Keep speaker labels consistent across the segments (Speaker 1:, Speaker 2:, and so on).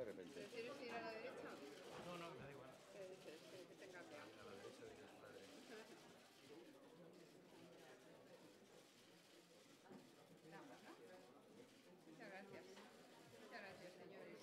Speaker 1: ¿Prefieres ir a la derecha?
Speaker 2: No, me da igual.
Speaker 1: Que te cambia.
Speaker 2: A la derecha de Dios Padre.
Speaker 1: Muchas gracias. Muchas gracias, señores.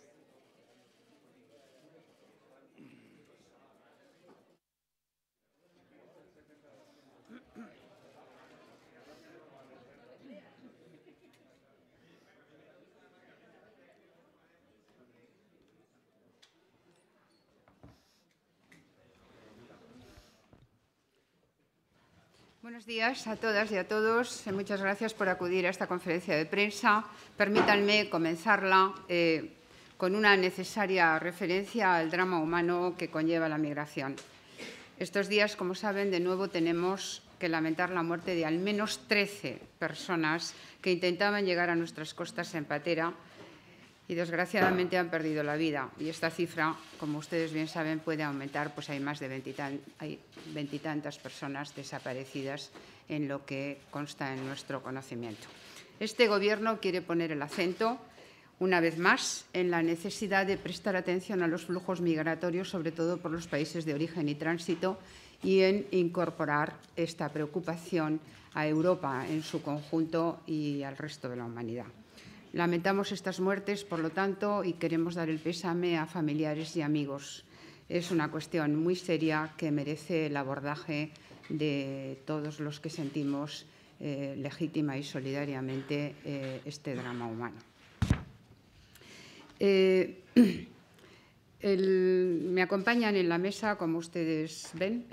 Speaker 1: Buenos días a todas y a todos. Muchas gracias por acudir a esta conferencia de prensa. Permítanme comenzarla con una necesaria referencia al drama humano que conlleva la migración. Estos días, como saben, de nuevo tenemos que lamentar la muerte de al menos 13 personas que intentaban llegar a nuestras costas en patera y desgraciadamente han perdido la vida. Y esta cifra, como ustedes bien saben, puede aumentar, pues hay más de veintitantas personas desaparecidas en lo que consta en nuestro conocimiento. Este Gobierno quiere poner el acento, una vez más, en la necesidad de prestar atención a los flujos migratorios, sobre todo por los países de origen y tránsito, y en incorporar esta preocupación a Europa en su conjunto y al resto de la humanidad. Lamentamos estas muertes, por lo tanto, y queremos dar el pésame a familiares y amigos. Es una cuestión muy seria que merece el abordaje de todos los que sentimos legítima y solidariamente este drama humano. Me acompañan en la mesa, como ustedes ven,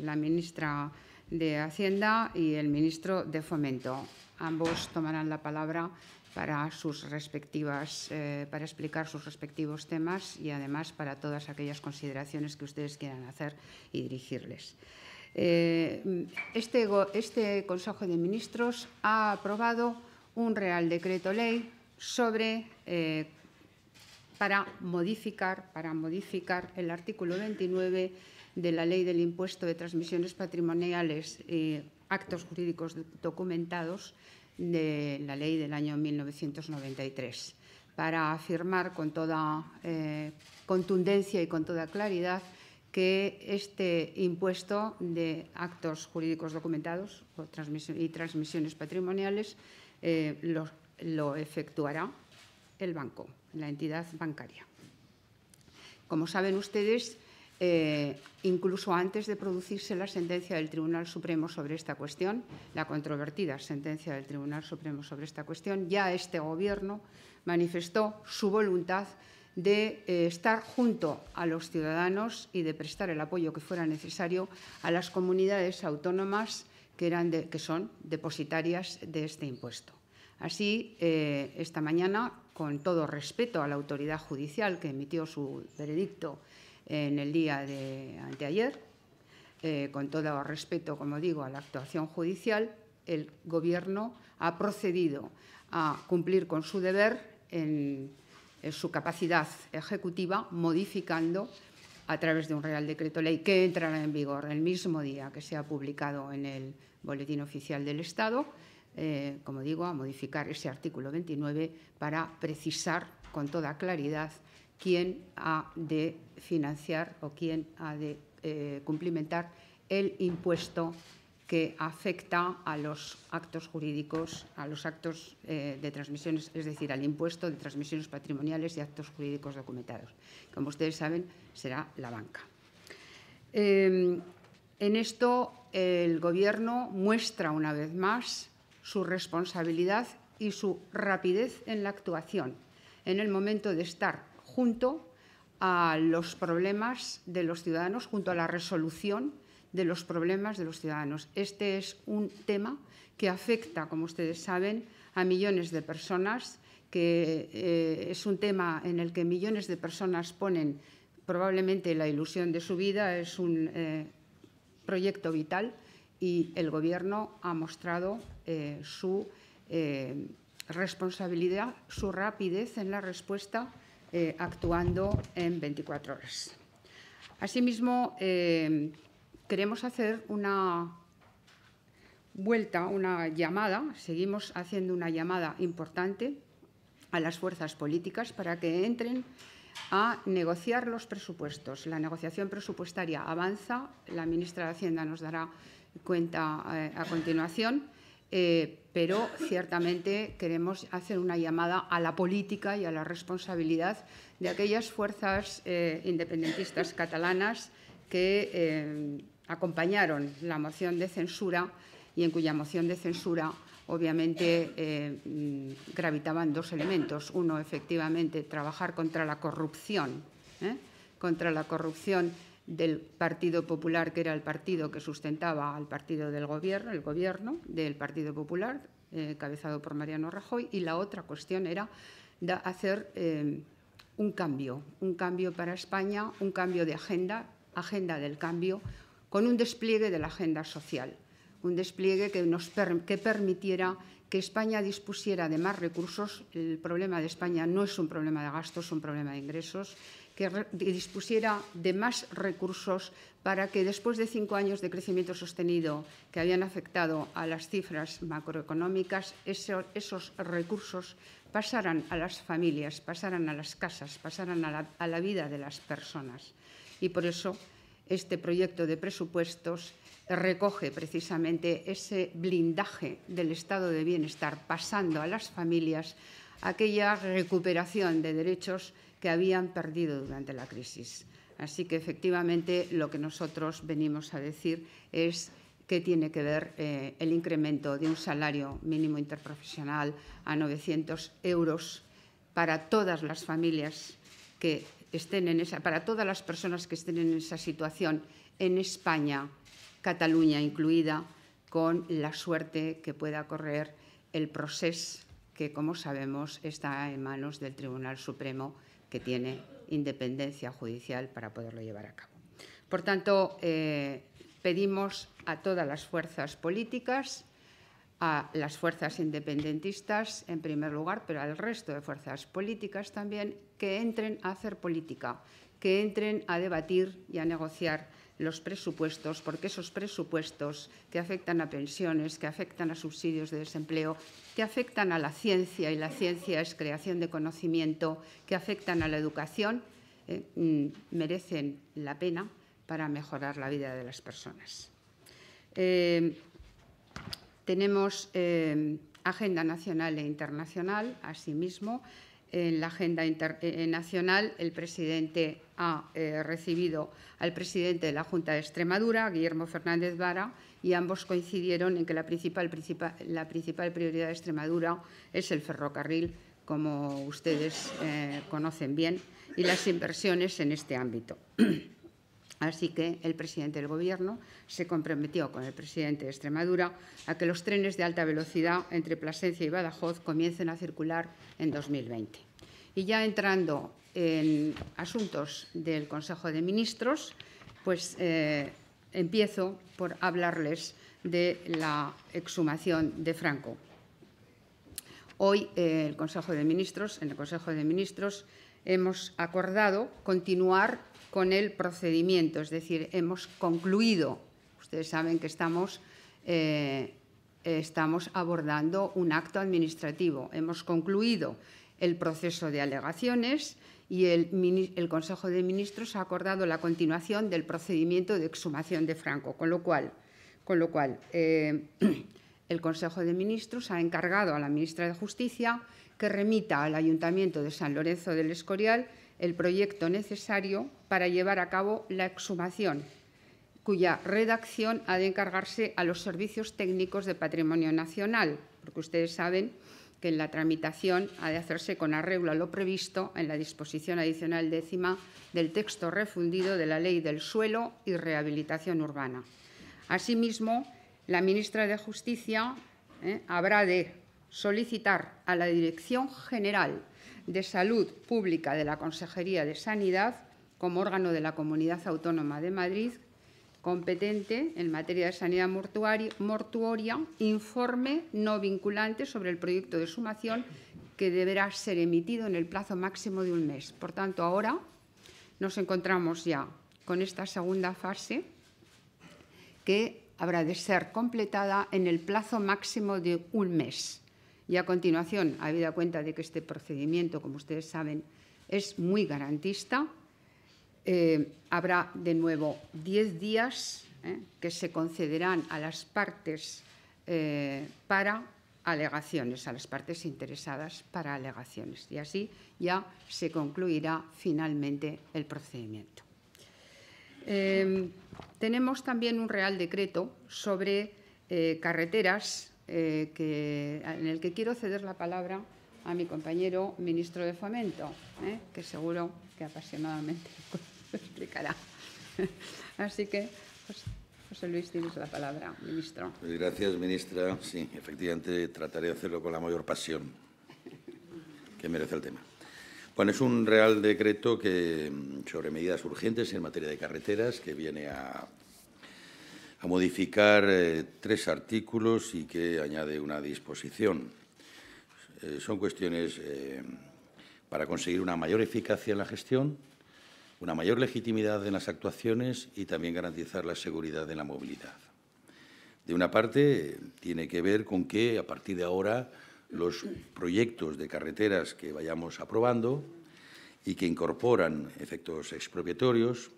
Speaker 1: la ministra de Hacienda y el ministro de Fomento. Ambos tomarán la palabra para explicar sus respectivos temas y, además, para todas aquellas consideraciones que ustedes quieran hacer y dirigirles. Este Consejo de Ministros ha aprobado un Real Decreto Ley para modificar el artículo 29 de la Ley del Impuesto de Transmisiones Patrimoniales y Actos Jurídicos Documentados de la Ley del año 1993, para afirmar con toda contundencia y con toda claridad que este impuesto de actos jurídicos documentados y transmisiones patrimoniales lo efectuará el banco, la entidad bancaria. Como saben ustedes, incluso antes de producirse la sentencia del Tribunal Supremo sobre esta cuestión, la controvertida sentencia del Tribunal Supremo sobre esta cuestión, ya este Gobierno manifestó su voluntad de estar junto a los ciudadanos y de prestar el apoyo que fuera necesario a las comunidades autónomas que son depositarias de este impuesto. Así, esta mañana, con todo respeto a la autoridad judicial que emitió su veredicto en el día de anteayer, con todo respeto, como digo, a la actuación judicial, el Gobierno ha procedido a cumplir con su deber en su capacidad ejecutiva, modificando a través de un Real Decreto Ley que entrará en vigor el mismo día que sea publicado en el Boletín Oficial del Estado, como digo, a modificar ese artículo 29 para precisar con toda claridad quién ha de financiar o quién ha de cumplimentar el impuesto que afecta a los actos jurídicos, a los actos de transmisiones, es decir, al impuesto de transmisiones patrimoniales y actos jurídicos documentados. Como ustedes saben, será la banca. En esto, el Gobierno muestra una vez más su responsabilidad y su rapidez en la actuación, en el momento de estar junto a los problemas de los ciudadanos, junto a la resolución de los problemas de los ciudadanos. Este es un tema que afecta, como ustedes saben, a millones de personas, que es un tema en el que millones de personas ponen probablemente la ilusión de su vida, es un proyecto vital y el Gobierno ha mostrado su responsabilidad, su rapidez en la respuesta, actuando en 24 horas. Asimismo, queremos hacer una llamada, seguimos haciendo una llamada importante a las fuerzas políticas para que entren a negociar los presupuestos. La negociación presupuestaria avanza, la ministra de Hacienda nos dará cuenta a continuación, pero ciertamente queremos hacer una llamada a la política y a la responsabilidad de aquellas fuerzas independentistas catalanas que acompañaron la moción de censura y en cuya moción de censura obviamente gravitaban dos elementos. Uno, efectivamente, trabajar contra la corrupción del Partido Popular, que era el partido que sustentaba al partido del gobierno, el gobierno del Partido Popular, encabezado por Mariano Rajoy, y la otra cuestión era hacer un cambio para España, un cambio de agenda del cambio, con un despliegue de la agenda social, un despliegue que permitiera que España dispusiera de más recursos. El problema de España no es un problema de gastos, es un problema de ingresos, que dispusiera de más recursos para que después de 5 años de crecimiento sostenido que habían afectado a las cifras macroeconómicas, esos recursos pasaran a las familias, pasaran a las casas, pasaran a la vida de las personas. Y por eso este proyecto de presupuestos recoge precisamente ese blindaje del estado de bienestar, pasando a las familias aquella recuperación de derechos que habían perdido durante la crisis. Así que, efectivamente, lo que nosotros venimos a decir es que tiene que ver el incremento de un salario mínimo interprofesional a 900 euros para todas las familias que estén para todas las personas que estén en esa situación en España, Cataluña incluida, con la suerte que pueda correr el proceso que, como sabemos, está en manos del Tribunal Supremo, que tiene independencia judicial para poderlo llevar a cabo. Por tanto, pedimos a todas las fuerzas políticas, a las fuerzas independentistas en primer lugar, pero al resto de fuerzas políticas también, que entren a hacer política, que entren a debatir y a negociar los presupuestos, porque esos presupuestos que afectan a pensiones, que afectan a subsidios de desempleo, que afectan a la ciencia, y la ciencia es creación de conocimiento, que afectan a la educación, merecen la pena para mejorar la vida de las personas. Tenemos agenda nacional e internacional, asimismo. En la agenda nacional, el presidente ha recibido al presidente de la Junta de Extremadura, Guillermo Fernández Vara, y ambos coincidieron en que la principal prioridad de Extremadura es el ferrocarril, como ustedes conocen bien, y las inversiones en este ámbito. Así que el presidente del Gobierno se comprometió con el presidente de Extremadura a que los trenes de alta velocidad entre Plasencia y Badajoz comiencen a circular en 2020. Y ya entrando en asuntos del Consejo de Ministros, pues empiezo por hablarles de la exhumación de Franco. Hoy en el Consejo de Ministros hemos acordado continuar con el procedimiento, es decir, hemos concluido. Ustedes saben que estamos abordando un acto administrativo. Hemos concluido el proceso de alegaciones y el Consejo de Ministros ha acordado la continuación del procedimiento de exhumación de Franco, con lo cual el Consejo de Ministros ha encargado a la ministra de Justicia que remita al Ayuntamiento de San Lorenzo del Escorial el proyecto necesario para llevar a cabo la exhumación, cuya redacción ha de encargarse a los servicios técnicos de Patrimonio Nacional, porque ustedes saben que la tramitación ha de hacerse con arreglo a lo previsto en la disposición adicional 10ª del texto refundido de la Ley del Suelo y Rehabilitación Urbana. Asimismo, la ministra de Justicia habrá de solicitar a la Dirección General de Salud Pública de la Consejería de Sanidad, como órgano de la Comunidad Autónoma de Madrid, competente en materia de sanidad mortuoria, informe no vinculante sobre el proyecto de exhumación que deberá ser emitido en el plazo máximo de un mes. Por tanto, ahora nos encontramos ya con esta segunda fase que habrá de ser completada en el plazo máximo de un mes. Y a continuación, habida cuenta de que este procedimiento, como ustedes saben, es muy garantista. Habrá de nuevo 10 días que se concederán a las partes para alegaciones, a las partes interesadas para alegaciones. Y así ya se concluirá finalmente el procedimiento. Tenemos también un Real Decreto sobre carreteras en el que quiero ceder la palabra a mi compañero ministro de Fomento, que seguro que apasionadamente lo explicará. Así que, José Luis, tienes la palabra, ministro.
Speaker 3: Gracias, ministra. Sí, efectivamente, trataré de hacerlo con la mayor pasión que merece el tema. Bueno, es un Real Decreto sobre medidas urgentes en materia de carreteras que viene a modificar 3 artículos y que añade una disposición. Son cuestiones para conseguir una mayor eficacia en la gestión, una mayor legitimidad en las actuaciones y también garantizar la seguridad en la movilidad. De una parte, tiene que ver con que, a partir de ahora, los proyectos de carreteras que vayamos aprobando y que incorporan efectos expropiatorios,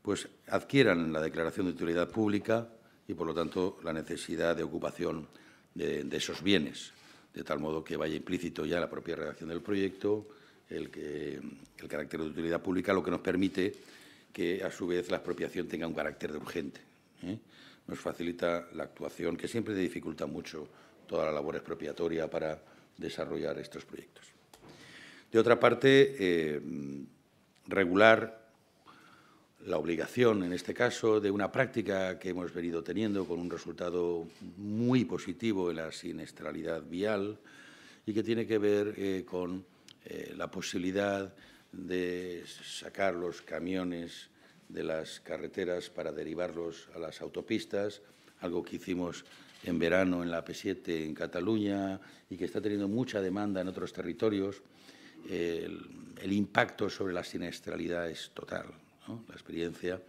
Speaker 3: pues adquieran la declaración de utilidad pública y, por lo tanto, la necesidad de ocupación de esos bienes, de tal modo que vaya implícito ya en la propia redacción del proyecto el carácter de utilidad pública, lo que nos permite que, a su vez, la expropiación tenga un carácter de urgente. Nos facilita la actuación, que siempre dificulta mucho toda la labor expropiatoria para desarrollar estos proyectos. De otra parte, regular la obligación, en este caso, de una práctica que hemos venido teniendo con un resultado muy positivo en la siniestralidad vial y que tiene que ver con la posibilidad de sacar los camiones de las carreteras para derivarlos a las autopistas, algo que hicimos en verano en la AP7 en Cataluña y que está teniendo mucha demanda en otros territorios. El impacto sobre la siniestralidad es total, ¿no? La experiencia,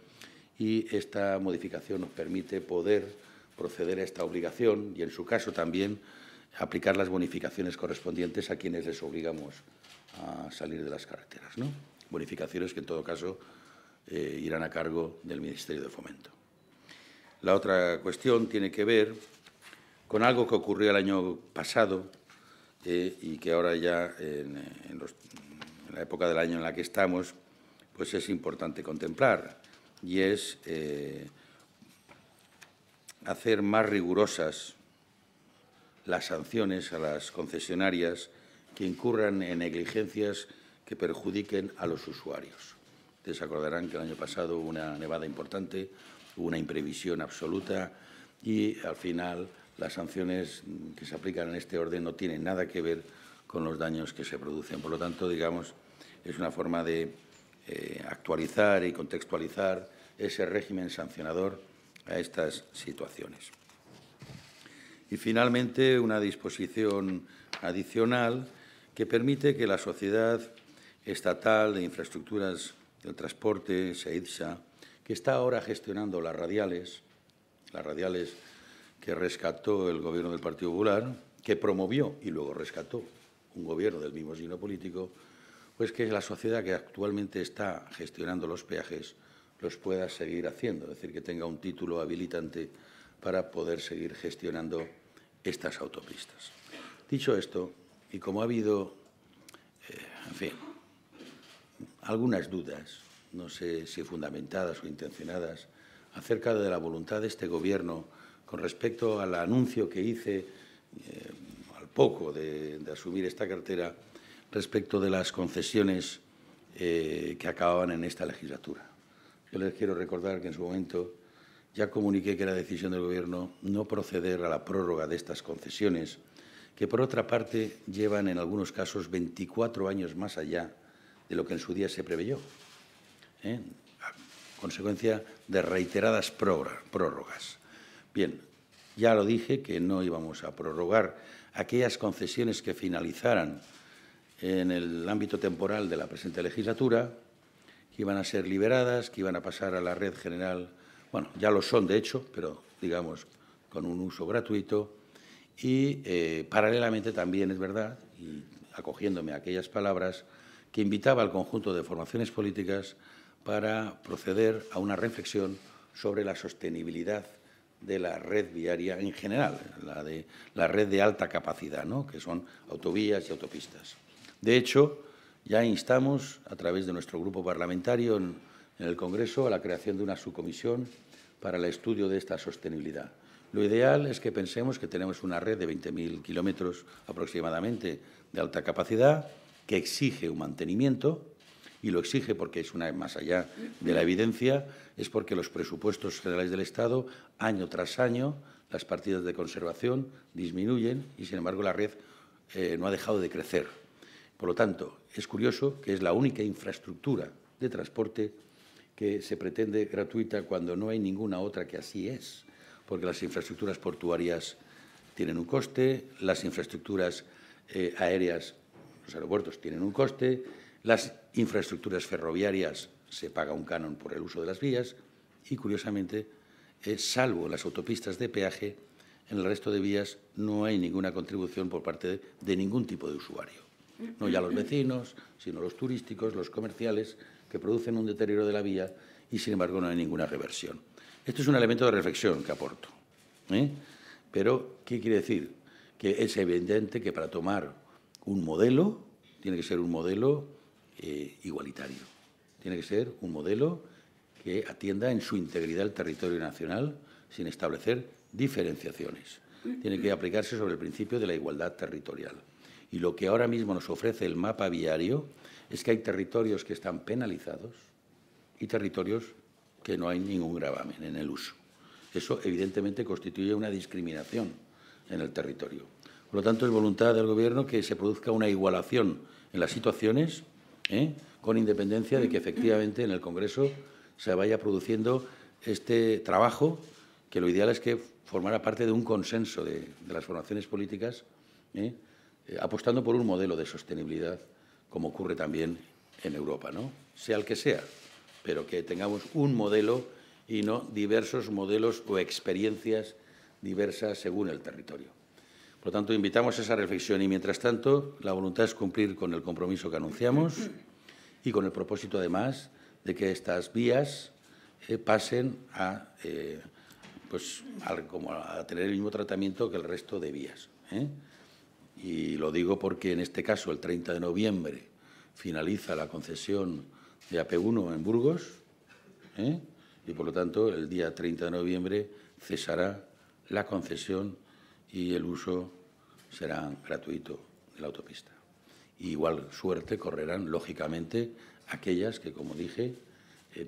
Speaker 3: y esta modificación nos permite poder proceder a esta obligación y, en su caso, también aplicar las bonificaciones correspondientes a quienes les obligamos a salir de las carreteras, ¿no? Bonificaciones que, en todo caso, irán a cargo del Ministerio de Fomento. La otra cuestión tiene que ver con algo que ocurrió el año pasado y que ahora ya, en la época del año en la que estamos, pues es importante contemplar, y es hacer más rigurosas las sanciones a las concesionarias que incurran en negligencias que perjudiquen a los usuarios. Ustedes se acordarán que el año pasado hubo una nevada importante, hubo una imprevisión absoluta y, al final, las sanciones que se aplican en este orden no tienen nada que ver con los daños que se producen. Por lo tanto, digamos, es una forma de actualizar y contextualizar ese régimen sancionador a estas situaciones. Y, finalmente, una disposición adicional que permite que la Sociedad Estatal de Infraestructuras del Transporte, SEIDSA, que está ahora gestionando las radiales que rescató el Gobierno del Partido Popular, que promovió y luego rescató un Gobierno del mismo signo político, pues que la sociedad que actualmente está gestionando los peajes los pueda seguir haciendo, es decir, que tenga un título habilitante para poder seguir gestionando estas autopistas. Dicho esto, y como ha habido, en fin, algunas dudas, no sé si fundamentadas o intencionadas, acerca de la voluntad de este Gobierno con respecto al anuncio que hice al poco de asumir esta cartera respecto de las concesiones que acababan en esta legislatura. Yo les quiero recordar que en su momento ya comuniqué que era decisión del Gobierno no proceder a la prórroga de estas concesiones, que, por otra parte, llevan en algunos casos 24 años más allá de lo que en su día se preveyó, a consecuencia de reiteradas prórrogas. Bien, ya lo dije que no íbamos a prorrogar aquellas concesiones que finalizaran en el ámbito temporal de la presente legislatura, que iban a ser liberadas, que iban a pasar a la red general. Bueno, ya lo son, de hecho, pero, digamos, con un uso gratuito. Y, paralelamente, también es verdad, y acogiéndome a aquellas palabras, que invitaba al conjunto de formaciones políticas para proceder a una reflexión sobre la sostenibilidad de la red viaria en general, la red de alta capacidad, ¿no?, que son autovías y autopistas. De hecho, ya instamos, a través de nuestro grupo parlamentario en el Congreso, a la creación de una subcomisión para el estudio de esta sostenibilidad. Lo ideal es que pensemos que tenemos una red de 20.000 kilómetros aproximadamente de alta capacidad que exige un mantenimiento, y lo exige porque es una vez más allá de la evidencia, es porque los presupuestos generales del Estado, año tras año, las partidas de conservación disminuyen y, sin embargo, la red no ha dejado de crecer. Por lo tanto, es curioso que es la única infraestructura de transporte que se pretende gratuita cuando no hay ninguna otra que así es, porque las infraestructuras portuarias tienen un coste, las infraestructuras aéreas, los aeropuertos tienen un coste, las infraestructuras ferroviarias se paga un canon por el uso de las vías y, curiosamente, salvo las autopistas de peaje, en el resto de vías no hay ninguna contribución por parte de ningún tipo de usuario. No ya los vecinos, sino los turísticos, los comerciales, que producen un deterioro de la vía y, sin embargo, no hay ninguna reversión. Esto es un elemento de reflexión que aporto. Pero, ¿qué quiere decir? Que es evidente que para tomar un modelo, tiene que ser un modelo igualitario. Tiene que ser un modelo que atienda en su integridad el territorio nacional sin establecer diferenciaciones. Tiene que aplicarse sobre el principio de la igualdad territorial. Y lo que ahora mismo nos ofrece el mapa viario es que hay territorios que están penalizados y territorios que no hay ningún gravamen en el uso. Eso, evidentemente, constituye una discriminación en el territorio. Por lo tanto, es voluntad del Gobierno que se produzca una igualación en las situaciones, con independencia de que, efectivamente, en el Congreso se vaya produciendo este trabajo, que lo ideal es que formara parte de un consenso de las formaciones políticas, apostando por un modelo de sostenibilidad, como ocurre también en Europa, ¿no? Sea el que sea, pero que tengamos un modelo y no diversos modelos o experiencias diversas según el territorio. Por lo tanto, invitamos a esa reflexión y, mientras tanto, la voluntad es cumplir con el compromiso que anunciamos y con el propósito, además, de que estas vías pasen a tener el mismo tratamiento que el resto de vías. Y lo digo porque, en este caso, el 30 de noviembre finaliza la concesión de AP1 en Burgos, y, por lo tanto, el día 30 de noviembre cesará la concesión y el uso será gratuito de la autopista. Igual suerte correrán, lógicamente, aquellas que, como dije,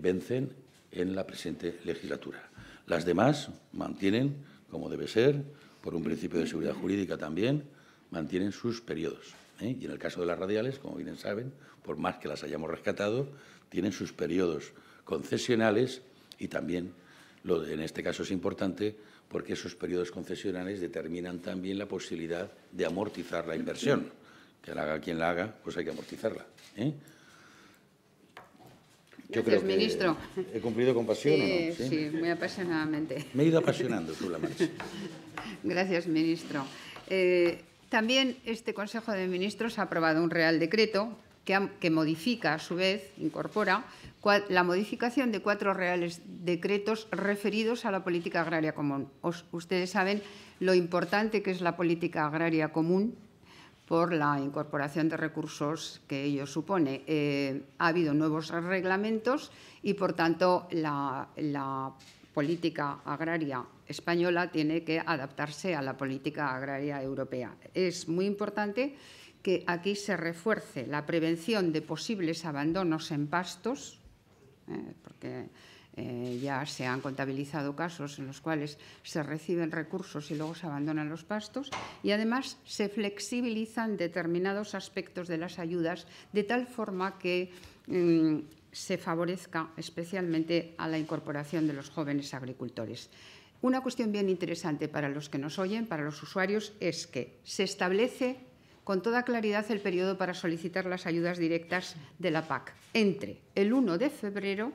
Speaker 3: vencen en la presente legislatura. Las demás mantienen, como debe ser, por un principio de seguridad jurídica también, mantienen sus periodos. Y en el caso de las radiales, como bien saben, por más que las hayamos rescatado, tienen sus periodos concesionales y también, en este caso es importante, porque esos periodos concesionales determinan también la posibilidad de amortizar la inversión. Que la haga quien la haga, pues hay que amortizarla. Yo creo que
Speaker 1: ministro.
Speaker 3: ¿He cumplido con pasión o no?
Speaker 1: Sí, muy apasionadamente.
Speaker 3: Me he ido apasionando sobre la marcha.
Speaker 1: Gracias, ministro. También este Consejo de Ministros ha aprobado un Real Decreto que modifica, a su vez, incorpora la modificación de 4 reales decretos referidos a la política agraria común. Ustedes saben lo importante que es la política agraria común por la incorporación de recursos que ello supone. Ha habido nuevos reglamentos y, por tanto, la política agraria española tiene que adaptarse a la política agraria europea. Es muy importante que aquí se refuerce la prevención de posibles abandonos en pastos, porque ya se han contabilizado casos en los cuales se reciben recursos y luego se abandonan los pastos, y además se flexibilizan determinados aspectos de las ayudas de tal forma que se favorezca especialmente a la incorporación de los jóvenes agricultores. Una cuestión bien interesante para los que nos oyen, para los usuarios, es que se establece con toda claridad el periodo para solicitar las ayudas directas de la PAC entre el 1 de febrero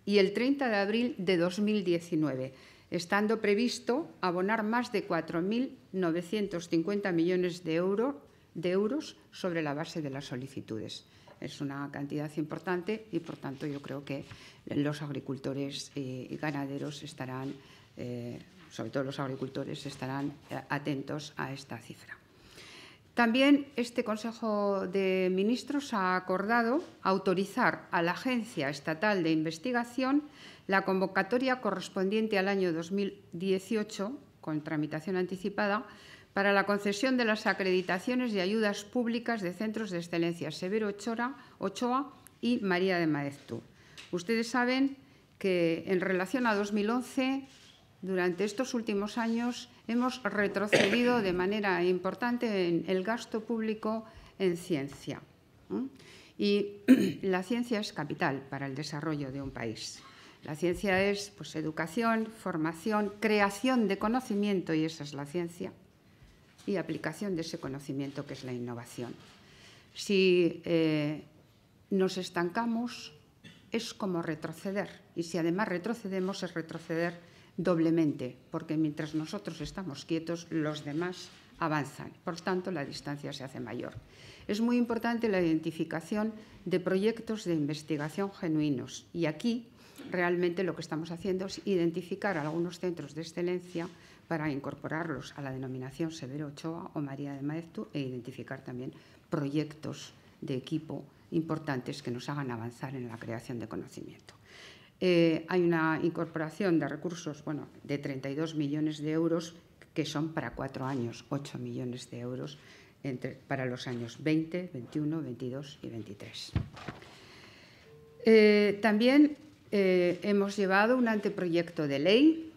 Speaker 1: y el 30 de abril de 2019, estando previsto abonar más de 4.950 millones de euros sobre la base de las solicitudes. es una cantidad importante y, por tanto, yo creo que los agricultores y ganaderos estarán, sobre todo los agricultores, estarán atentos a esta cifra. También este Consejo de Ministros ha acordado autorizar a la Agencia Estatal de Investigación la convocatoria correspondiente al año 2018, con tramitación anticipada, para la concesión de las acreditaciones y ayudas públicas de centros de excelencia Severo Ochoa y María de Maeztu. Ustedes saben que en relación a 2011, durante estos últimos años, hemos retrocedido de manera importante en el gasto público en ciencia. Y la ciencia es capital para el desarrollo de un país. La ciencia es, pues, educación, formación, creación de conocimiento, y esa es la ciencia, y aplicación de ese conocimiento, que es la innovación. Si nos estancamos, es como retroceder, y si además retrocedemos, es retroceder doblemente, porque mientras nosotros estamos quietos, los demás avanzan. Por tanto, la distancia se hace mayor. Es muy importante la identificación de proyectos de investigación genuinos, y aquí realmente lo que estamos haciendo es identificar algunos centros de excelencia para incorporarlos a la denominación Severo Ochoa o María de Maeztu, e identificar también proyectos de equipo importantes que nos hagan avanzar en la creación de conocimiento. Hay una incorporación de recursos, de 32 millones de euros, que son para 4 años, 8 millones de euros para los años 20, 21, 22 y 23. También hemos llevado un anteproyecto de ley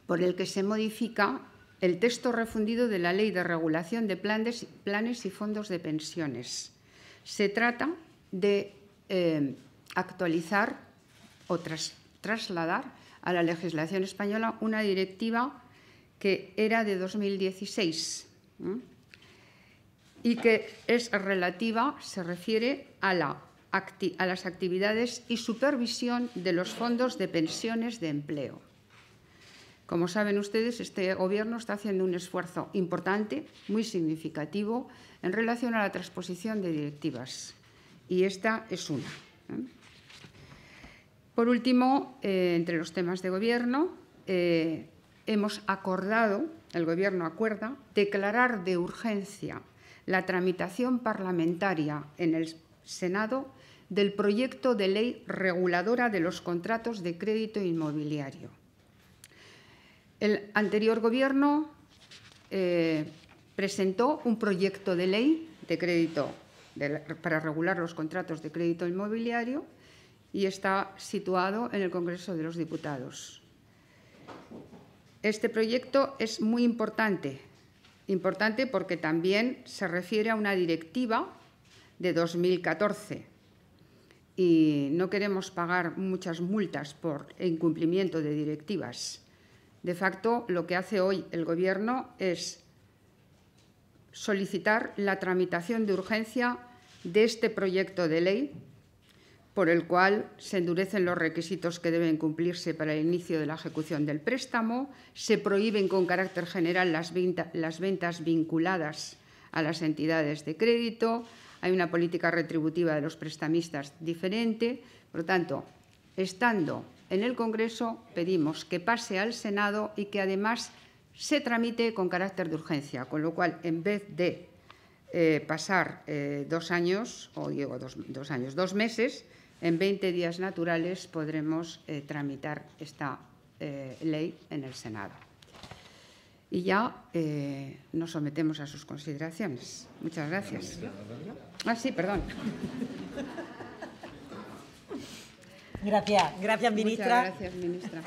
Speaker 1: por el que se modifica el texto refundido de la Ley de Regulación de Planes y Fondos de Pensiones. Se trata de actualizar o trasladar a la legislación española una directiva que era de 2016 y que es relativa, se refiere a las actividades y supervisión de los fondos de pensiones de empleo. Como saben ustedes, este Gobierno está haciendo un esfuerzo importante, muy significativo, en relación a la transposición de directivas, y esta es una. Por último, entre los temas de Gobierno, hemos acordado, el Gobierno acuerda, declarar de urgencia la tramitación parlamentaria en el Senado del proyecto de ley reguladora de los contratos de crédito inmobiliario. El anterior Gobierno presentó un proyecto de ley de crédito para regular los contratos de crédito inmobiliario y está situado en el Congreso de los Diputados. Este proyecto es muy importante porque también se refiere a una directiva de 2014 y no queremos pagar muchas multas por incumplimiento de directivas. De facto, lo que hace hoy el Gobierno es solicitar la tramitación de urgencia de este proyecto de ley, por el cual se endurecen los requisitos que deben cumplirse para el inicio de la ejecución del préstamo, se prohíben con carácter general las ventas vinculadas a las entidades de crédito, hay una política retributiva de los prestamistas diferente. Por lo tanto, estando en el Congreso, pedimos que pase al Senado y que además se tramite con carácter de urgencia, con lo cual, en vez de pasar 2 años, o digo 2 años, 2 meses, en 20 días naturales podremos tramitar esta ley en el Senado. Y ya nos sometemos a sus consideraciones. Muchas gracias. Sí, perdón.
Speaker 4: Gracias, ministra.
Speaker 1: Muchas gracias, ministra.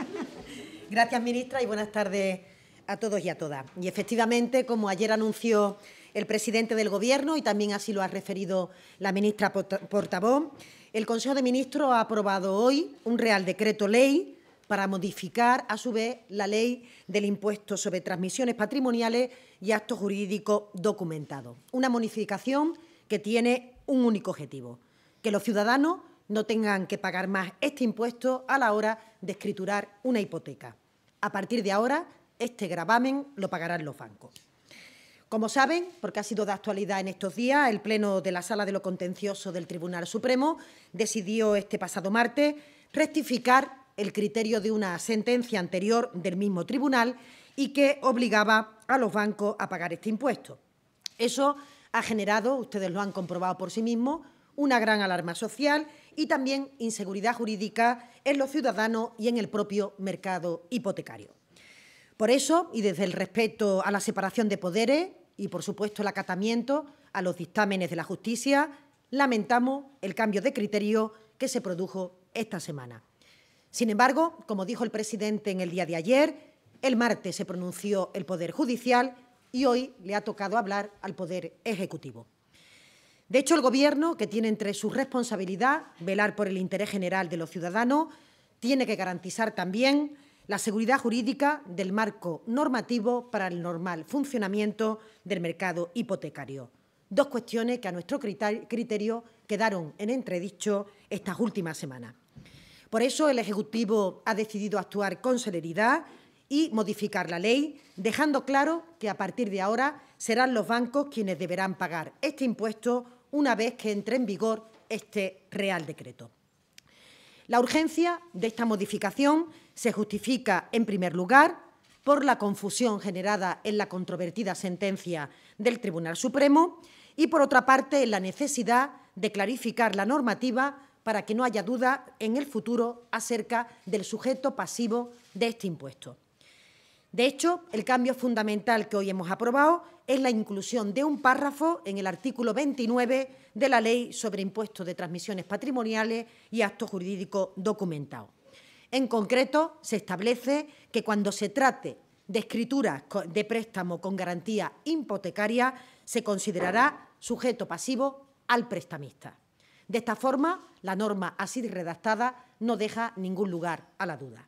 Speaker 4: Gracias, ministra, y buenas tardes a todos y a todas. Y efectivamente, como ayer anunció el presidente del Gobierno, y también así lo ha referido la ministra portavoz, el Consejo de Ministros ha aprobado hoy un Real Decreto Ley para modificar, a su vez, la Ley del Impuesto sobre Transmisiones Patrimoniales y Actos Jurídicos Documentados. Una modificación que tiene un único objetivo: que los ciudadanos no tengan que pagar más este impuesto a la hora de escriturar una hipoteca. A partir de ahora, este gravamen lo pagarán los bancos. Como saben, porque ha sido de actualidad en estos días, el Pleno de la Sala de lo Contencioso del Tribunal Supremo decidió este pasado martes rectificar el criterio de una sentencia anterior del mismo tribunal y que obligaba a los bancos a pagar este impuesto. Eso ha generado, ustedes lo han comprobado por sí mismos, una gran alarma social y también inseguridad jurídica en los ciudadanos y en el propio mercado hipotecario. Por eso, y desde el respeto a la separación de poderes y, por supuesto, el acatamiento a los dictámenes de la justicia, lamentamos el cambio de criterio que se produjo esta semana. Sin embargo, como dijo el presidente en el día de ayer, el martes se pronunció el Poder Judicial y hoy le ha tocado hablar al Poder Ejecutivo. De hecho, el Gobierno, que tiene entre su responsabilidad velar por el interés general de los ciudadanos, tiene que garantizar también la seguridad jurídica del marco normativo para el normal funcionamiento del mercado hipotecario. Dos cuestiones que, a nuestro criterio, quedaron en entredicho estas últimas semanas. Por eso, el Ejecutivo ha decidido actuar con celeridad y modificar la ley, dejando claro que a partir de ahora serán los bancos quienes deberán pagar este impuesto una vez que entre en vigor este Real Decreto. La urgencia de esta modificación se justifica, en primer lugar, por la confusión generada en la controvertida sentencia del Tribunal Supremo y, por otra parte, en la necesidad de clarificar la normativa para que no haya duda en el futuro acerca del sujeto pasivo de este impuesto. De hecho, el cambio fundamental que hoy hemos aprobado es la inclusión de un párrafo en el artículo 29 de la Ley sobre Impuestos de Transmisiones Patrimoniales y Actos Jurídicos Documentados. En concreto, se establece que cuando se trate de escrituras de préstamo con garantía hipotecaria, se considerará sujeto pasivo al prestamista. De esta forma, la norma así redactada no deja ningún lugar a la duda.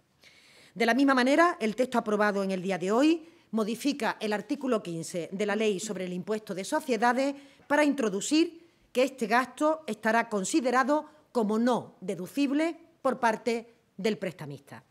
Speaker 4: De la misma manera, el texto aprobado en el día de hoy modifica el artículo 15 de la Ley sobre el Impuesto de Sociedades para introducir que este gasto estará considerado como no deducible por parte del prestamista.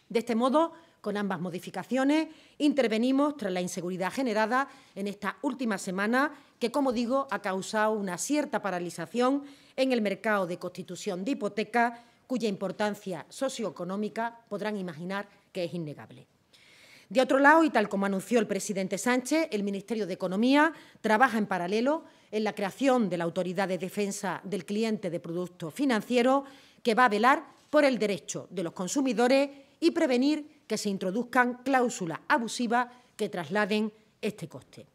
Speaker 4: De este modo, con ambas modificaciones, intervenimos tras la inseguridad generada en esta última semana que, como digo, ha causado una cierta paralización en el mercado de constitución de hipotecas, cuya importancia socioeconómica podrán imaginar que es innegable. De otro lado, y tal como anunció el presidente Sánchez, el Ministerio de Economía trabaja en paralelo en la creación de la Autoridad de Defensa del Cliente de Productos Financieros, que va a velar por el derecho de los consumidores y prevenir que se introduzcan cláusulas abusivas que trasladen este coste.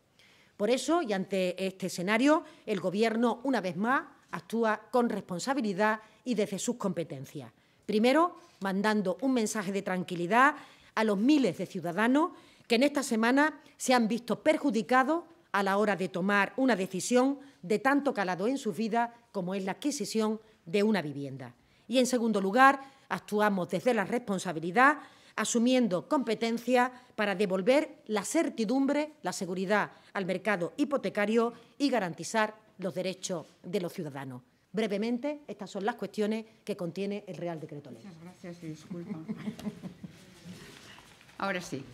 Speaker 4: Por eso, y ante este escenario, el Gobierno, una vez más, actúa con responsabilidad y desde sus competencias. Primero, mandando un mensaje de tranquilidad a los miles de ciudadanos que en esta semana se han visto perjudicados a la hora de tomar una decisión de tanto calado en su vida como es la adquisición de una vivienda. Y, en segundo lugar, actuamos desde la responsabilidad, asumiendo competencias para devolver la certidumbre, la seguridad al mercado hipotecario y garantizar los derechos de los ciudadanos. Brevemente, estas son las cuestiones que contiene el Real Decreto Ley.
Speaker 1: Muchas gracias y disculpa. Ahora sí.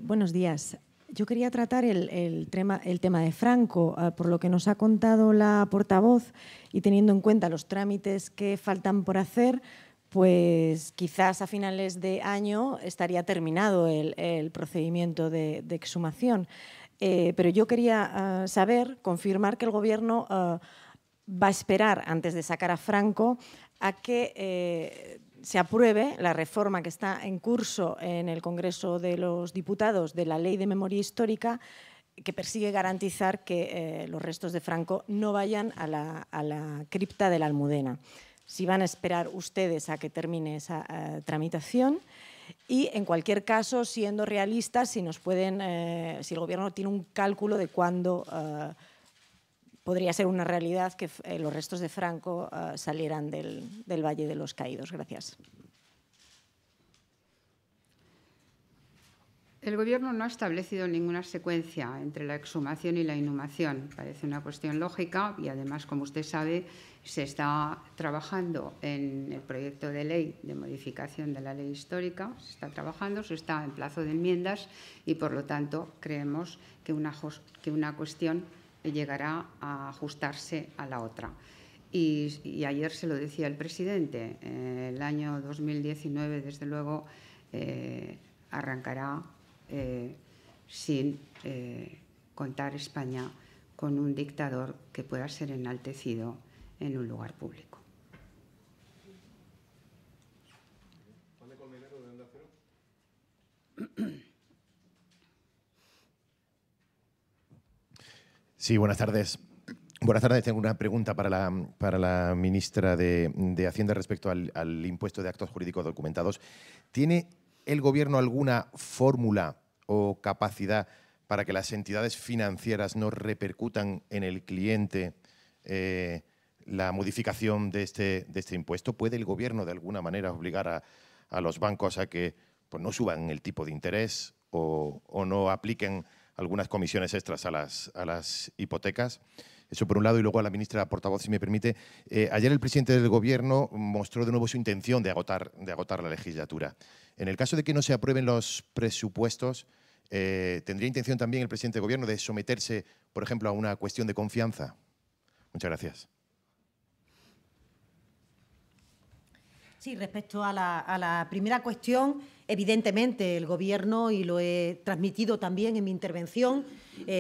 Speaker 5: Buenos días. Yo quería tratar el tema de Franco, por lo que nos ha contado la portavoz y teniendo en cuenta los trámites que faltan por hacer, pues quizás a finales de año estaría terminado el procedimiento de exhumación. Pero yo quería confirmar que el Gobierno va a esperar, antes de sacar a Franco, a que se apruebe la reforma que está en curso en el Congreso de los Diputados de la Ley de Memoria Histórica, que persigue garantizar que los restos de Franco no vayan a la cripta de la Almudena. Si van a esperar ustedes a que termine esa tramitación y, en cualquier caso, siendo realistas, si el Gobierno tiene un cálculo de cuándo podría ser una realidad que los restos de Franco salieran del Valle de los Caídos. Gracias.
Speaker 1: El Gobierno no ha establecido ninguna secuencia entre la exhumación y la inhumación. Parece una cuestión lógica y, además, como usted sabe, se está trabajando en el proyecto de ley de modificación de la ley histórica. Se está trabajando, se está en plazo de enmiendas y, por lo tanto, creemos que una cuestión llegará a ajustarse a la otra. Y ayer se lo decía el presidente, el año 2019, desde luego, arrancará sin contar España con un dictador que pueda ser enaltecido en un lugar público.
Speaker 6: Sí, buenas tardes. Buenas tardes. Tengo una pregunta para la ministra de Hacienda respecto al impuesto de actos jurídicos documentados. ¿Tiene el Gobierno alguna fórmula o capacidad para que las entidades financieras no repercutan en el cliente la modificación de este impuesto? ¿Puede el Gobierno de alguna manera obligar a los bancos a que pues, no suban el tipo de interés o no apliquen algunas comisiones extras a las hipotecas? Eso por un lado. Y luego a la ministra portavoz, si me permite. Ayer el presidente del Gobierno mostró de nuevo su intención de agotar la legislatura. En el caso de que no se aprueben los presupuestos, ¿tendría intención también el presidente del Gobierno de someterse, por ejemplo, a una cuestión de confianza? Muchas gracias.
Speaker 4: Sí, respecto a la primera cuestión, evidentemente el Gobierno, y lo he transmitido también en mi intervención,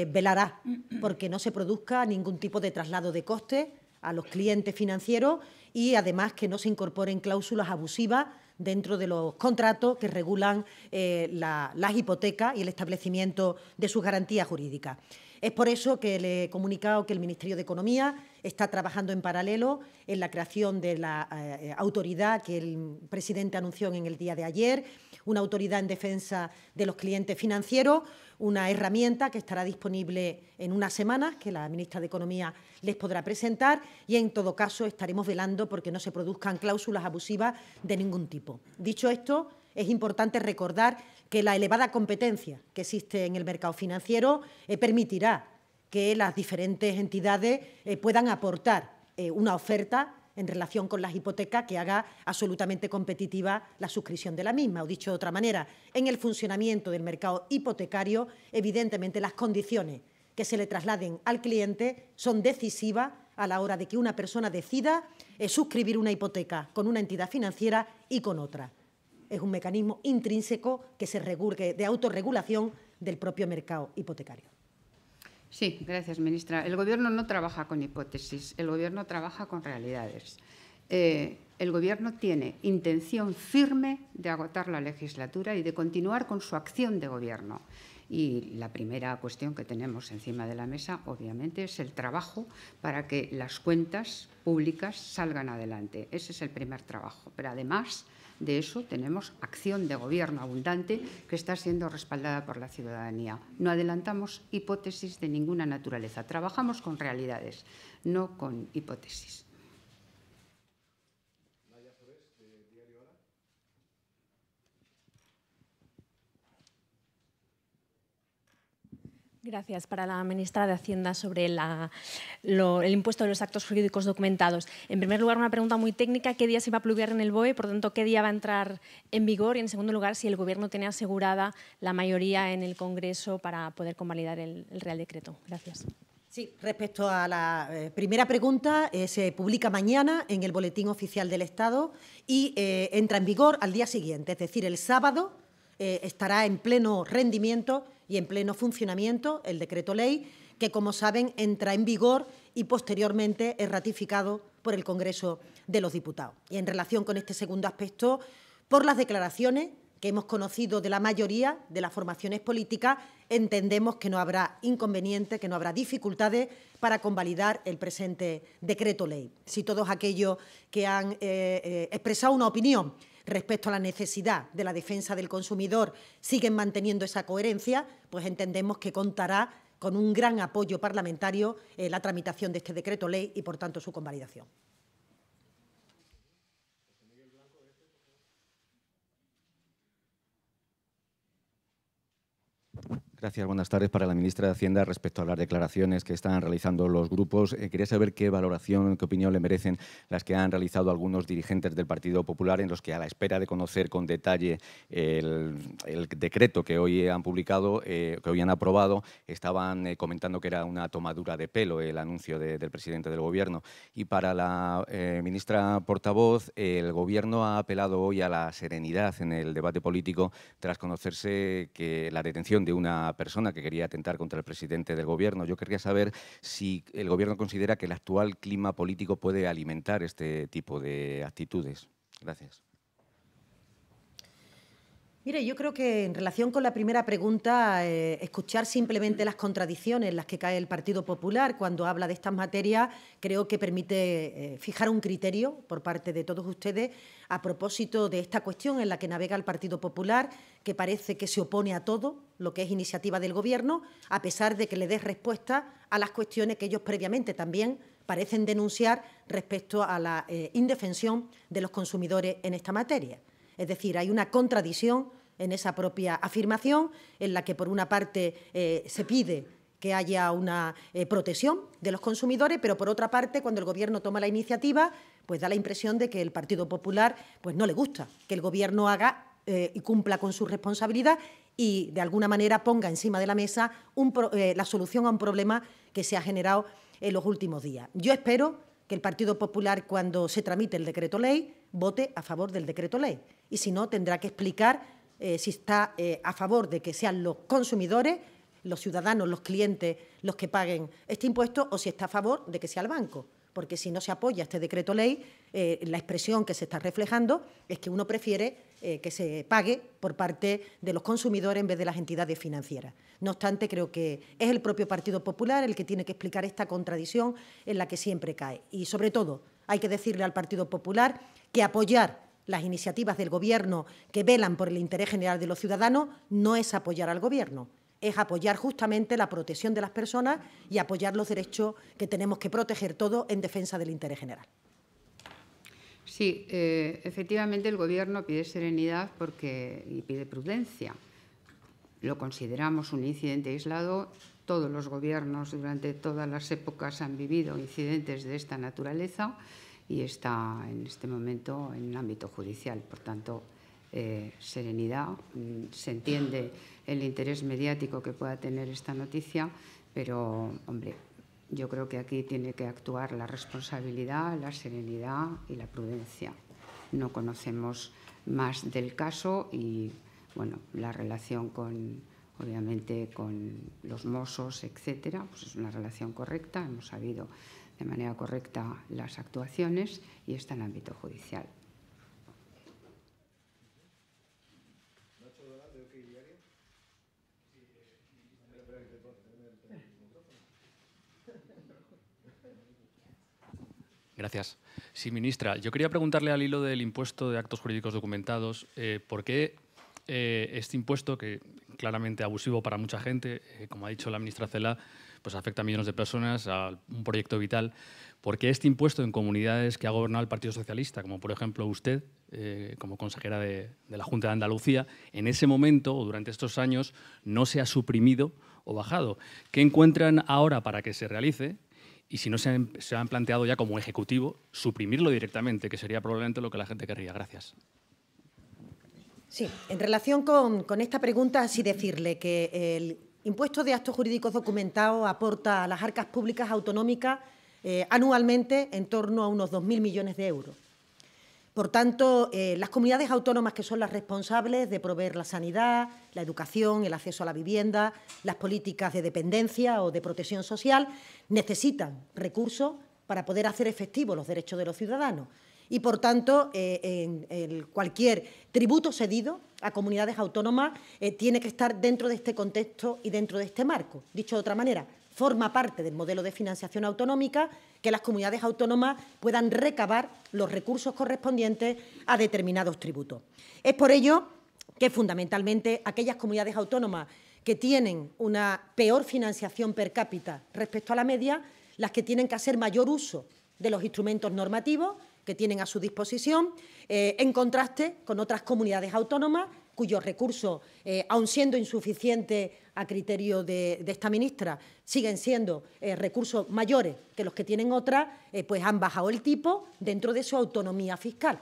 Speaker 4: velará porque no se produzca ningún tipo de traslado de costes a los clientes financieros y, además, que no se incorporen cláusulas abusivas dentro de los contratos que regulan las hipotecas y el establecimiento de sus garantías jurídicas. Es por eso que le he comunicado que el Ministerio de Economía está trabajando en paralelo en la creación de la autoridad que el presidente anunció en el día de ayer, una autoridad en defensa de los clientes financieros, una herramienta que estará disponible en unas semanas, que la ministra de Economía les podrá presentar, y en todo caso estaremos velando porque no se produzcan cláusulas abusivas de ningún tipo. Dicho esto, es importante recordar que la elevada competencia que existe en el mercado financiero permitirá que las diferentes entidades puedan aportar una oferta en relación con las hipotecas que haga absolutamente competitiva la suscripción de la misma. O dicho de otra manera, en el funcionamiento del mercado hipotecario, evidentemente las condiciones que se le trasladen al cliente son decisivas a la hora de que una persona decida suscribir una hipoteca con una entidad financiera y con otra. Es un mecanismo intrínseco de autorregulación del propio mercado hipotecario.
Speaker 1: Sí, gracias, ministra. El Gobierno no trabaja con hipótesis, el Gobierno trabaja con realidades. El Gobierno tiene intención firme de agotar la legislatura y de continuar con su acción de Gobierno. Y la primera cuestión que tenemos encima de la mesa, obviamente, es el trabajo para que las cuentas públicas salgan adelante. Ese es el primer trabajo. Pero, además de eso, tenemos acción de Gobierno abundante que está siendo respaldada por la ciudadanía. No adelantamos hipótesis de ninguna naturaleza. Trabajamos con realidades, no con hipótesis.
Speaker 7: Gracias. Para la ministra de Hacienda sobre el impuesto de los actos jurídicos documentados. En primer lugar, una pregunta muy técnica. ¿Qué día se va a pluviar en el BOE? Por tanto, ¿qué día va a entrar en vigor? Y, en segundo lugar, si el Gobierno tiene asegurada la mayoría en el Congreso para poder convalidar el Real Decreto. Gracias.
Speaker 4: Sí, respecto a la primera pregunta, se publica mañana en el Boletín Oficial del Estado y entra en vigor al día siguiente, es decir, el sábado estará en pleno rendimiento y en pleno funcionamiento el decreto ley, que, como saben, entra en vigor y posteriormente es ratificado por el Congreso de los Diputados. Y en relación con este segundo aspecto, por las declaraciones que hemos conocido de la mayoría de las formaciones políticas, entendemos que no habrá inconveniente, que no habrá dificultades para convalidar el presente decreto ley. Si todos aquellos que han expresado una opinión respecto a la necesidad de la defensa del consumidor siguen manteniendo esa coherencia, pues entendemos que contará con un gran apoyo parlamentario la tramitación de este decreto ley y, por tanto, su convalidación.
Speaker 8: Gracias, buenas tardes. Para la ministra de Hacienda, respecto a las declaraciones que están realizando los grupos, quería saber qué valoración, qué opinión le merecen las que han realizado algunos dirigentes del Partido Popular, en los que, a la espera de conocer con detalle el decreto que hoy han publicado, que hoy han aprobado, estaban comentando que era una tomadura de pelo el anuncio del presidente del Gobierno. Y para la ministra portavoz, el Gobierno ha apelado hoy a la serenidad en el debate político tras conocerse que la detención de una persona que quería atentar contra el presidente del Gobierno. Yo querría saber si el Gobierno considera que el actual clima político puede alimentar este tipo de actitudes. Gracias.
Speaker 4: Mire, yo creo que en relación con la primera pregunta, escuchar simplemente las contradicciones en las que cae el Partido Popular cuando habla de estas materias, creo que permite fijar un criterio por parte de todos ustedes a propósito de esta cuestión en la que navega el Partido Popular, que parece que se opone a todo lo que es iniciativa del Gobierno, a pesar de que le dé respuesta a las cuestiones que ellos previamente también parecen denunciar respecto a la indefensión de los consumidores en esta materia. Es decir, hay una contradicción en esa propia afirmación en la que, por una parte, se pide que haya una protección de los consumidores, pero, por otra parte, cuando el Gobierno toma la iniciativa, pues da la impresión de que el Partido Popular pues no le gusta que el Gobierno haga y cumpla con su responsabilidad y, de alguna manera, ponga encima de la mesa la solución a un problema que se ha generado en los últimos días. Yo espero que el Partido Popular, cuando se tramite el decreto ley, vote a favor del decreto ley. Y si no, tendrá que explicar si está a favor de que sean los consumidores, los ciudadanos, los clientes, los que paguen este impuesto, o si está a favor de que sea el banco. Porque si no se apoya este decreto ley, la expresión que se está reflejando es que uno prefiere que se pague por parte de los consumidores en vez de las entidades financieras. No obstante, creo que es el propio Partido Popular el que tiene que explicar esta contradicción en la que siempre cae. Y, sobre todo, hay que decirle al Partido Popular que apoyar las iniciativas del Gobierno que velan por el interés general de los ciudadanos no es apoyar al Gobierno, es apoyar justamente la protección de las personas y apoyar los derechos que tenemos que proteger todos en defensa del interés general.
Speaker 1: Sí, efectivamente el Gobierno pide serenidad y pide prudencia. Lo consideramos un incidente aislado. Todos los gobiernos durante todas las épocas han vivido incidentes de esta naturaleza y está en este momento en el ámbito judicial. Por tanto, serenidad. Se entiende el interés mediático que pueda tener esta noticia, pero, hombre, yo creo que aquí tiene que actuar la responsabilidad, la serenidad y la prudencia. No conocemos más del caso y, bueno, la relación obviamente con los Mossos, etcétera, pues es una relación correcta. Hemos sabido de manera correcta las actuaciones y está en el ámbito judicial.
Speaker 2: Gracias. Sí, ministra, yo quería preguntarle al hilo del impuesto de actos jurídicos documentados, ¿por qué este impuesto, que claramente abusivo para mucha gente, como ha dicho la ministra Celaá, pues afecta a millones de personas, a un proyecto vital, por qué este impuesto en comunidades que ha gobernado el Partido Socialista, como por ejemplo usted, como consejera de la Junta de Andalucía, en ese momento o durante estos años no se ha suprimido o bajado? ¿Qué encuentran ahora para que se realice? Y si no se han planteado ya como ejecutivo, suprimirlo directamente, que sería probablemente lo que la gente querría. Gracias.
Speaker 4: Sí, en relación con esta pregunta, sí decirle que el impuesto de actos jurídicos documentados aporta a las arcas públicas autonómicas anualmente en torno a unos 2.000 millones de euros. Por tanto, las comunidades autónomas, que son las responsables de proveer la sanidad, la educación, el acceso a la vivienda, las políticas de dependencia o de protección social, necesitan recursos para poder hacer efectivos los derechos de los ciudadanos. Y, por tanto, cualquier tributo cedido a comunidades autónomas tiene que estar dentro de este contexto y dentro de este marco. Dicho de otra manera, forma parte del modelo de financiación autonómica que las comunidades autónomas puedan recabar los recursos correspondientes a determinados tributos. Es por ello que, fundamentalmente, aquellas comunidades autónomas que tienen una peor financiación per cápita respecto a la media, las que tienen que hacer mayor uso de los instrumentos normativos que tienen a su disposición, en contraste con otras comunidades autónomas cuyos recursos, aun siendo insuficientes a criterio de esta ministra, siguen siendo recursos mayores que los que tienen otras, pues han bajado el tipo dentro de su autonomía fiscal.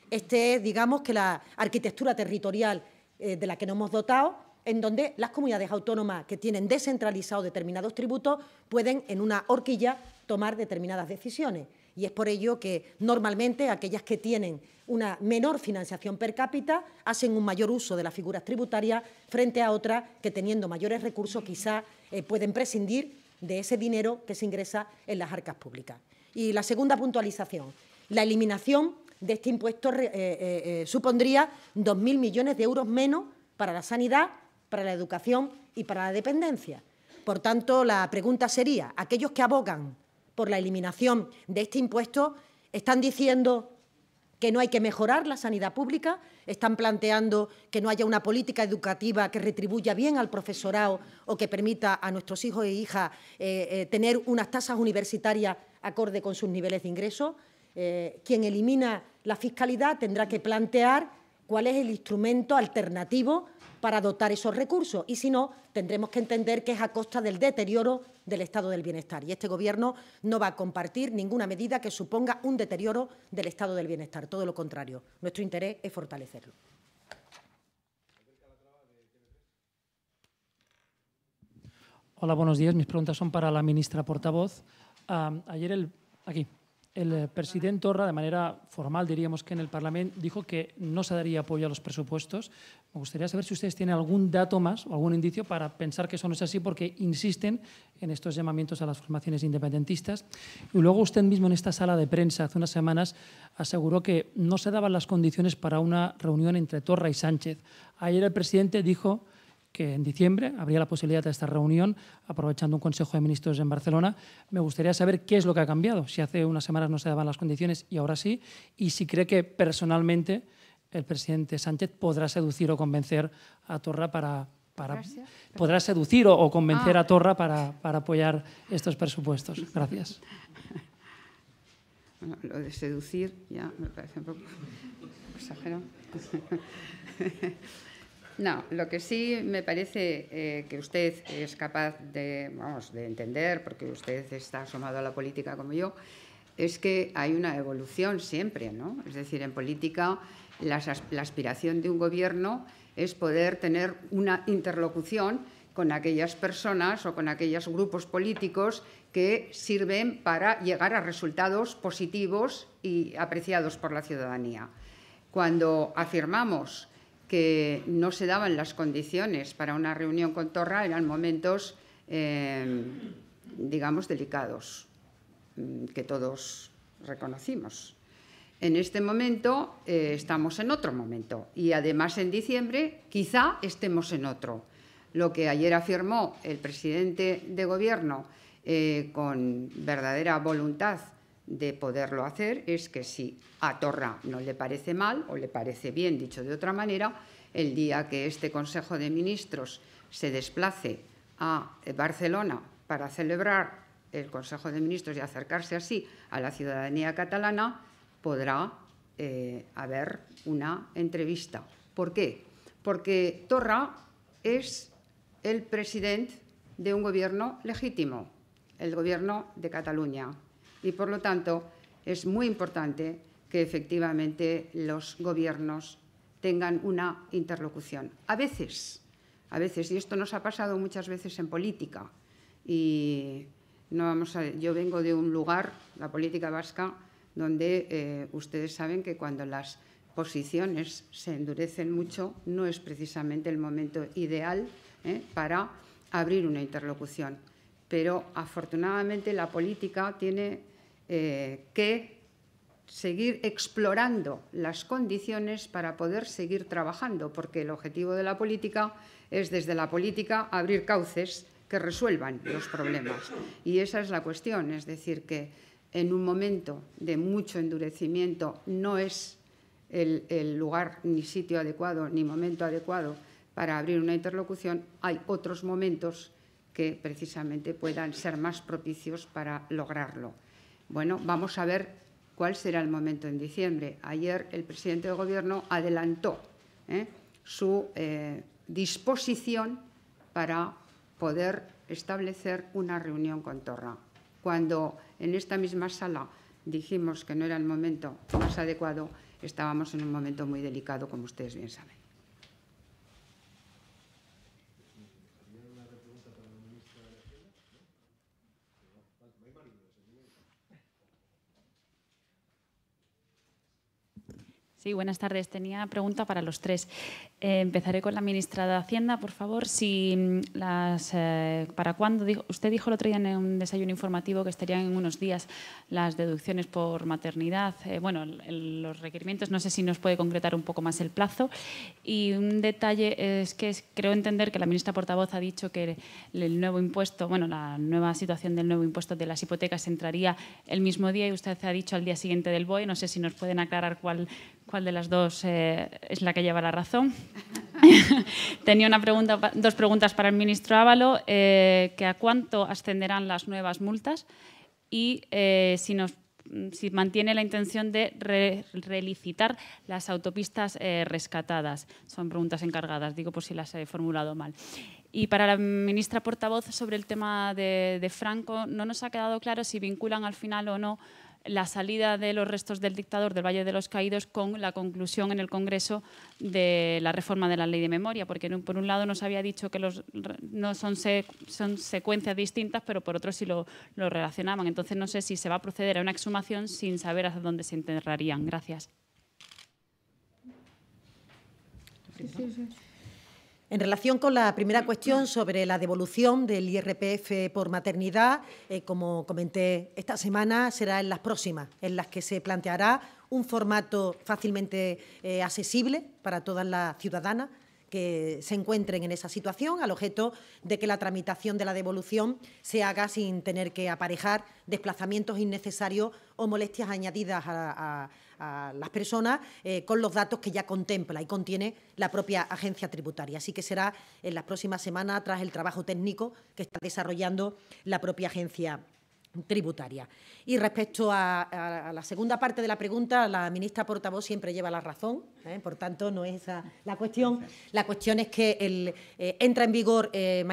Speaker 4: Este es, digamos, que la arquitectura territorial de la que nos hemos dotado, en donde las comunidades autónomas que tienen descentralizados determinados tributos pueden, en una horquilla, tomar determinadas decisiones. Y es por ello que, normalmente, aquellas que tienen una menor financiación per cápita hacen un mayor uso de las figuras tributarias frente a otras que, teniendo mayores recursos, quizás pueden prescindir de ese dinero que se ingresa en las arcas públicas. Y la segunda puntualización, la eliminación de este impuesto supondría 2.000 millones de euros menos para la sanidad, para la educación y para la dependencia. Por tanto, la pregunta sería, aquellos que abogan por la eliminación de este impuesto, ¿están diciendo que no hay que mejorar la sanidad pública? ¿Están planteando que no haya una política educativa que retribuya bien al profesorado o que permita a nuestros hijos e hijas tener unas tasas universitarias acorde con sus niveles de ingresos? Quien elimina la fiscalidad tendrá que plantear cuál es el instrumento alternativo para dotar esos recursos, y si no, tendremos que entender que es a costa del deterioro del estado del bienestar. Y este Gobierno no va a compartir ninguna medida que suponga un deterioro del estado del bienestar, todo lo contrario. Nuestro interés es fortalecerlo.
Speaker 9: Hola, buenos días. Mis preguntas son para la ministra portavoz. Ayer el presidente Torra, de manera formal, diríamos que en el Parlamento, dijo que no se daría apoyo a los presupuestos. Me gustaría saber si ustedes tienen algún dato más o algún indicio para pensar que eso no es así, porque insisten en estos llamamientos a las formaciones independentistas. Y luego usted mismo en esta sala de prensa hace unas semanas aseguró que no se daban las condiciones para una reunión entre Torra y Sánchez. Ayer el presidente dijo que en diciembre habría la posibilidad de esta reunión, aprovechando un Consejo de Ministros en Barcelona. Me gustaría saber qué es lo que ha cambiado, si hace unas semanas no se daban las condiciones y ahora sí, y si cree que personalmente el presidente Sánchez podrá seducir o convencer a Torra podrá seducir o convencer a Torra para apoyar estos presupuestos. Gracias.
Speaker 1: Bueno, lo de seducir ya me parece un poco exagerado. No, lo que sí me parece que usted es capaz de entender, porque usted está asomado a la política como yo, es que hay una evolución siempre, ¿no? Es decir, en política la aspiración de un gobierno es poder tener una interlocución con aquellas personas o con aquellos grupos políticos que sirven para llegar a resultados positivos y apreciados por la ciudadanía. Cuando afirmamos que no se daban las condiciones para una reunión con Torra, eran momentos, digamos, delicados, que todos reconocimos. En este momento estamos en otro momento y, además, en diciembre quizá estemos en otro. Lo que ayer afirmó el presidente de Gobierno con verdadera voluntad de poderlo hacer es que si a Torra no le parece mal o le parece bien, dicho de otra manera, el día que este Consejo de Ministros se desplace a Barcelona para celebrar el Consejo de Ministros y acercarse así a la ciudadanía catalana, podrá haber una entrevista. ¿Por qué? Porque Torra es el presidente de un gobierno legítimo, el Gobierno de Cataluña. Y, por lo tanto, es muy importante que efectivamente los gobiernos tengan una interlocución. A veces, y esto nos ha pasado muchas veces en política, y yo vengo de un lugar, la política vasca, donde ustedes saben que cuando las posiciones se endurecen mucho no es precisamente el momento ideal para abrir una interlocución. Pero, afortunadamente, la política tiene que seguir explorando las condiciones para poder seguir trabajando, porque el objetivo de la política es, desde la política, abrir cauces que resuelvan los problemas. Y esa es la cuestión, es decir, que en un momento de mucho endurecimiento no es el lugar ni sitio adecuado ni momento adecuado para abrir una interlocución. Hay otros momentos que precisamente puedan ser más propicios para lograrlo. Bueno, vamos a ver cuál será el momento en diciembre. Ayer el presidente del Gobierno adelantó su disposición para poder establecer una reunión con Torra. Cuando en esta misma sala dijimos que no era el momento más adecuado, estábamos en un momento muy delicado, como ustedes bien saben.
Speaker 10: Sí, buenas tardes. Tenía pregunta para los tres. Empezaré con la ministra de Hacienda, por favor. ¿Para cuándo? Usted dijo el otro día en un desayuno informativo que estarían en unos días las deducciones por maternidad. Los requerimientos, no sé si nos puede concretar un poco más el plazo. Y un detalle es que creo entender que la ministra portavoz ha dicho que el nuevo impuesto, la nueva situación del nuevo impuesto de las hipotecas entraría el mismo día y usted ha dicho al día siguiente del BOE. No sé si nos pueden aclarar cuál de las dos es la que lleva la razón. Tenía dos preguntas para el ministro Ábalos, que a cuánto ascenderán las nuevas multas y si mantiene la intención de relicitar las autopistas rescatadas. Son preguntas encargadas, digo por si las he formulado mal. Y para la ministra portavoz, sobre el tema de Franco, no nos ha quedado claro si vinculan al final o no la salida de los restos del dictador del Valle de los Caídos con la conclusión en el Congreso de la reforma de la Ley de Memoria, porque por un lado nos había dicho que no son secuencias distintas, pero por otro sí lo relacionaban. Entonces no sé si se va a proceder a una exhumación sin saber hacia dónde se enterrarían. Gracias.
Speaker 4: En relación con la primera cuestión sobre la devolución del IRPF por maternidad, como comenté esta semana, será en las próximas, en las que se planteará un formato fácilmente accesible para todas las ciudadanas que se encuentren en esa situación, al objeto de que la tramitación de la devolución se haga sin tener que aparejar desplazamientos innecesarios o molestias añadidas a las personas con los datos que ya contempla y contiene la propia agencia tributaria. Así que será en las próximas semanas, tras el trabajo técnico que está desarrollando la propia agencia tributaria. Y respecto a la segunda parte de la pregunta, la ministra portavoz siempre lleva la razón, por tanto no es esa la cuestión. La cuestión es que entra en vigor la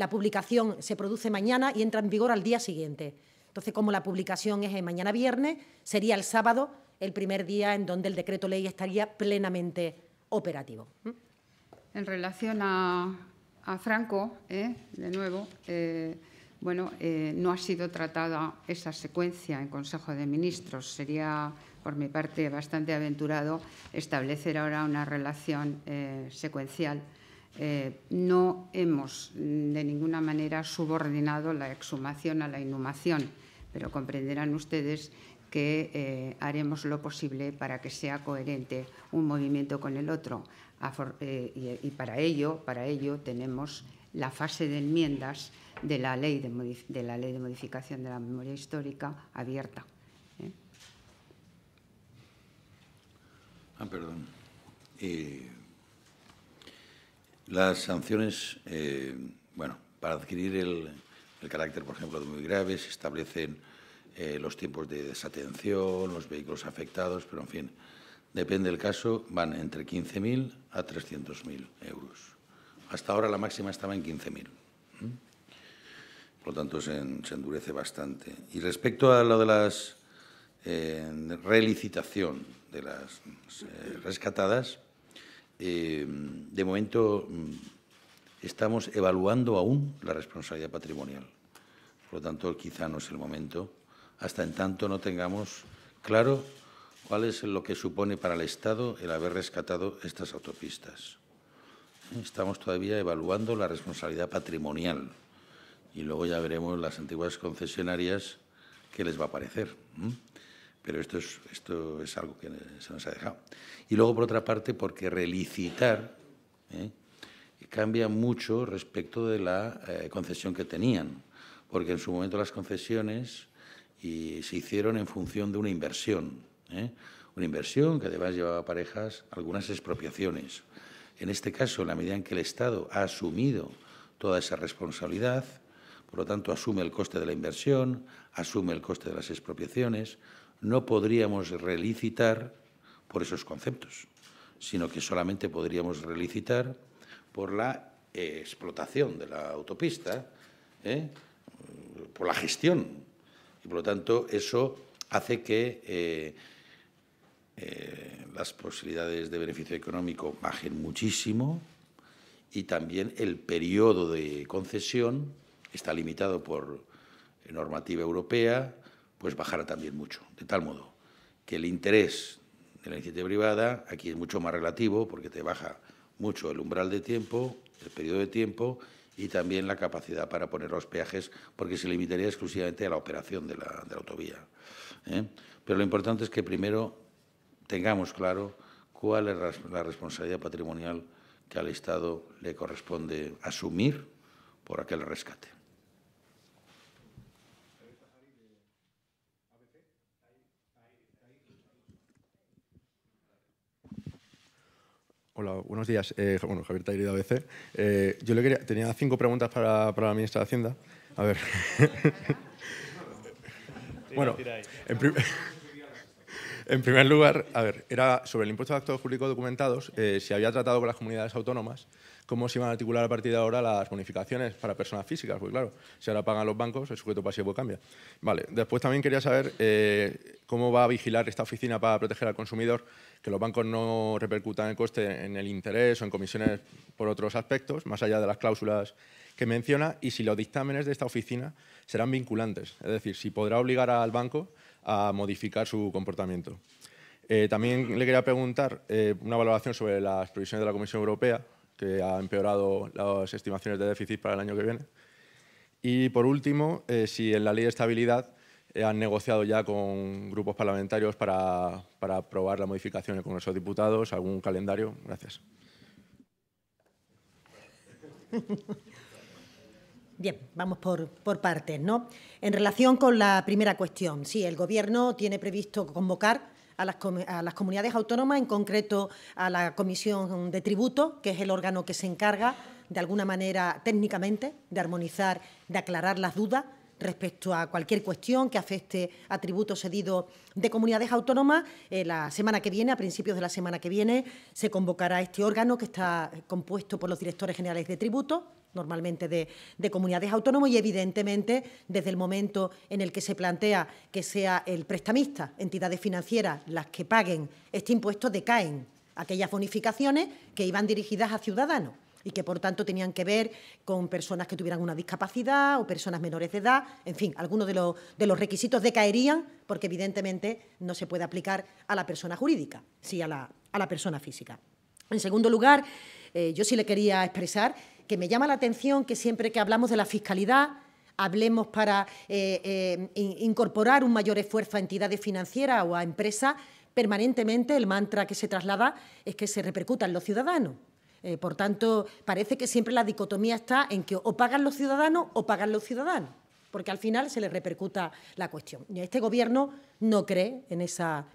Speaker 4: publicación, se produce mañana y entra en vigor al día siguiente. Entonces, como la publicación es mañana viernes, sería el sábado el primer día en donde el decreto ley estaría plenamente operativo.
Speaker 1: En relación a Franco, de nuevo, no ha sido tratada esa secuencia en Consejo de Ministros. Sería, por mi parte, bastante aventurado establecer ahora una relación secuencial. No hemos de ninguna manera subordinado la exhumación a la inhumación, pero comprenderán ustedes que haremos lo posible para que sea coherente un movimiento con el otro. Y para ello tenemos la fase de enmiendas de la ley de modificación de la memoria histórica abierta.
Speaker 3: Perdón. Las sanciones, para adquirir el carácter, por ejemplo, de muy grave, se establecen los tiempos de desatención, los vehículos afectados, pero, en fin, depende del caso, van entre 15.000 a 300.000 euros. Hasta ahora la máxima estaba en 15.000. Por lo tanto, se endurece bastante. Y respecto a lo de las relicitación de las rescatadas, de momento estamos evaluando aún la responsabilidad patrimonial. Por lo tanto, quizá no es el momento, hasta en tanto no tengamos claro cuál es lo que supone para el Estado el haber rescatado estas autopistas. Estamos todavía evaluando la responsabilidad patrimonial y luego ya veremos las antiguas concesionarias qué les va a parecer. Pero esto es algo que se nos ha dejado. Y luego, por otra parte, porque relicitar cambia mucho respecto de la concesión que tenían, porque en su momento las concesiones se hicieron en función de una inversión que además llevaba aparejas algunas expropiaciones. En este caso, en la medida en que el Estado ha asumido toda esa responsabilidad, por lo tanto, asume el coste de la inversión, asume el coste de las expropiaciones, no podríamos relicitar por esos conceptos. sino que solamente podríamos relicitar por la explotación de la autopista, por la gestión. Y, por lo tanto, eso hace que las posibilidades de beneficio económico bajen muchísimo y también el periodo de concesión está limitado por normativa europea, pues bajará también mucho, de tal modo que el interés de la iniciativa privada aquí es mucho más relativo porque te baja mucho el umbral de tiempo, el periodo de tiempo y también la capacidad para poner los peajes porque se limitaría exclusivamente a la operación de la autovía. Pero lo importante es que primero tengamos claro cuál es la responsabilidad patrimonial que al Estado le corresponde asumir por aquel rescate.
Speaker 11: Hola, buenos días. Bueno, Javier Tairí de ABC. Yo tenía 5 preguntas para la ministra de Hacienda. A ver. Bueno, en primer lugar, a ver, era sobre el impuesto de actos jurídicos documentados, si había tratado con las comunidades autónomas cómo se iban a articular a partir de ahora las bonificaciones para personas físicas, porque claro, si ahora pagan los bancos, el sujeto pasivo cambia. Vale, después también quería saber cómo va a vigilar esta oficina para proteger al consumidor, que los bancos no repercutan el coste en el interés o en comisiones por otros aspectos, más allá de las cláusulas que menciona, y si los dictámenes de esta oficina serán vinculantes, es decir, si podrá obligar al banco a modificar su comportamiento. También le quería preguntar una valoración sobre las previsiones de la Comisión Europea, que ha empeorado las estimaciones de déficit para el año que viene. Y, por último, si en la Ley de Estabilidad han negociado ya con grupos parlamentarios para aprobar la modificación en el Congreso de Diputados, algún calendario. Gracias.
Speaker 4: Bien, vamos por partes, ¿no? En relación con la primera cuestión, sí, el Gobierno tiene previsto convocar a las comunidades autónomas, en concreto a la Comisión de Tributos, que es el órgano que se encarga, de alguna manera, técnicamente, de armonizar, de aclarar las dudas respecto a cualquier cuestión que afecte a tributos cedidos de comunidades autónomas. La semana que viene, a principios de la semana que viene, se convocará este órgano que está compuesto por los directores generales de tributos, normalmente de comunidades autónomas, y evidentemente desde el momento en el que se plantea que sea el prestamista, entidades financieras, las que paguen este impuesto, decaen aquellas bonificaciones que iban dirigidas a ciudadanos y que, por tanto, tenían que ver con personas que tuvieran una discapacidad o personas menores de edad. En fin, algunos de los requisitos decaerían porque, evidentemente, no se puede aplicar a la persona jurídica, sí a la persona física. En segundo lugar, yo sí le quería expresar que me llama la atención que siempre que hablamos de la fiscalidad, hablemos para incorporar un mayor esfuerzo a entidades financieras o a empresas, permanentemente el mantra que se traslada es que se repercuta en los ciudadanos. Por tanto, parece que siempre la dicotomía está en que o pagan los ciudadanos o pagan los ciudadanos, porque al final se les repercuta la cuestión. Y este Gobierno no cree en esa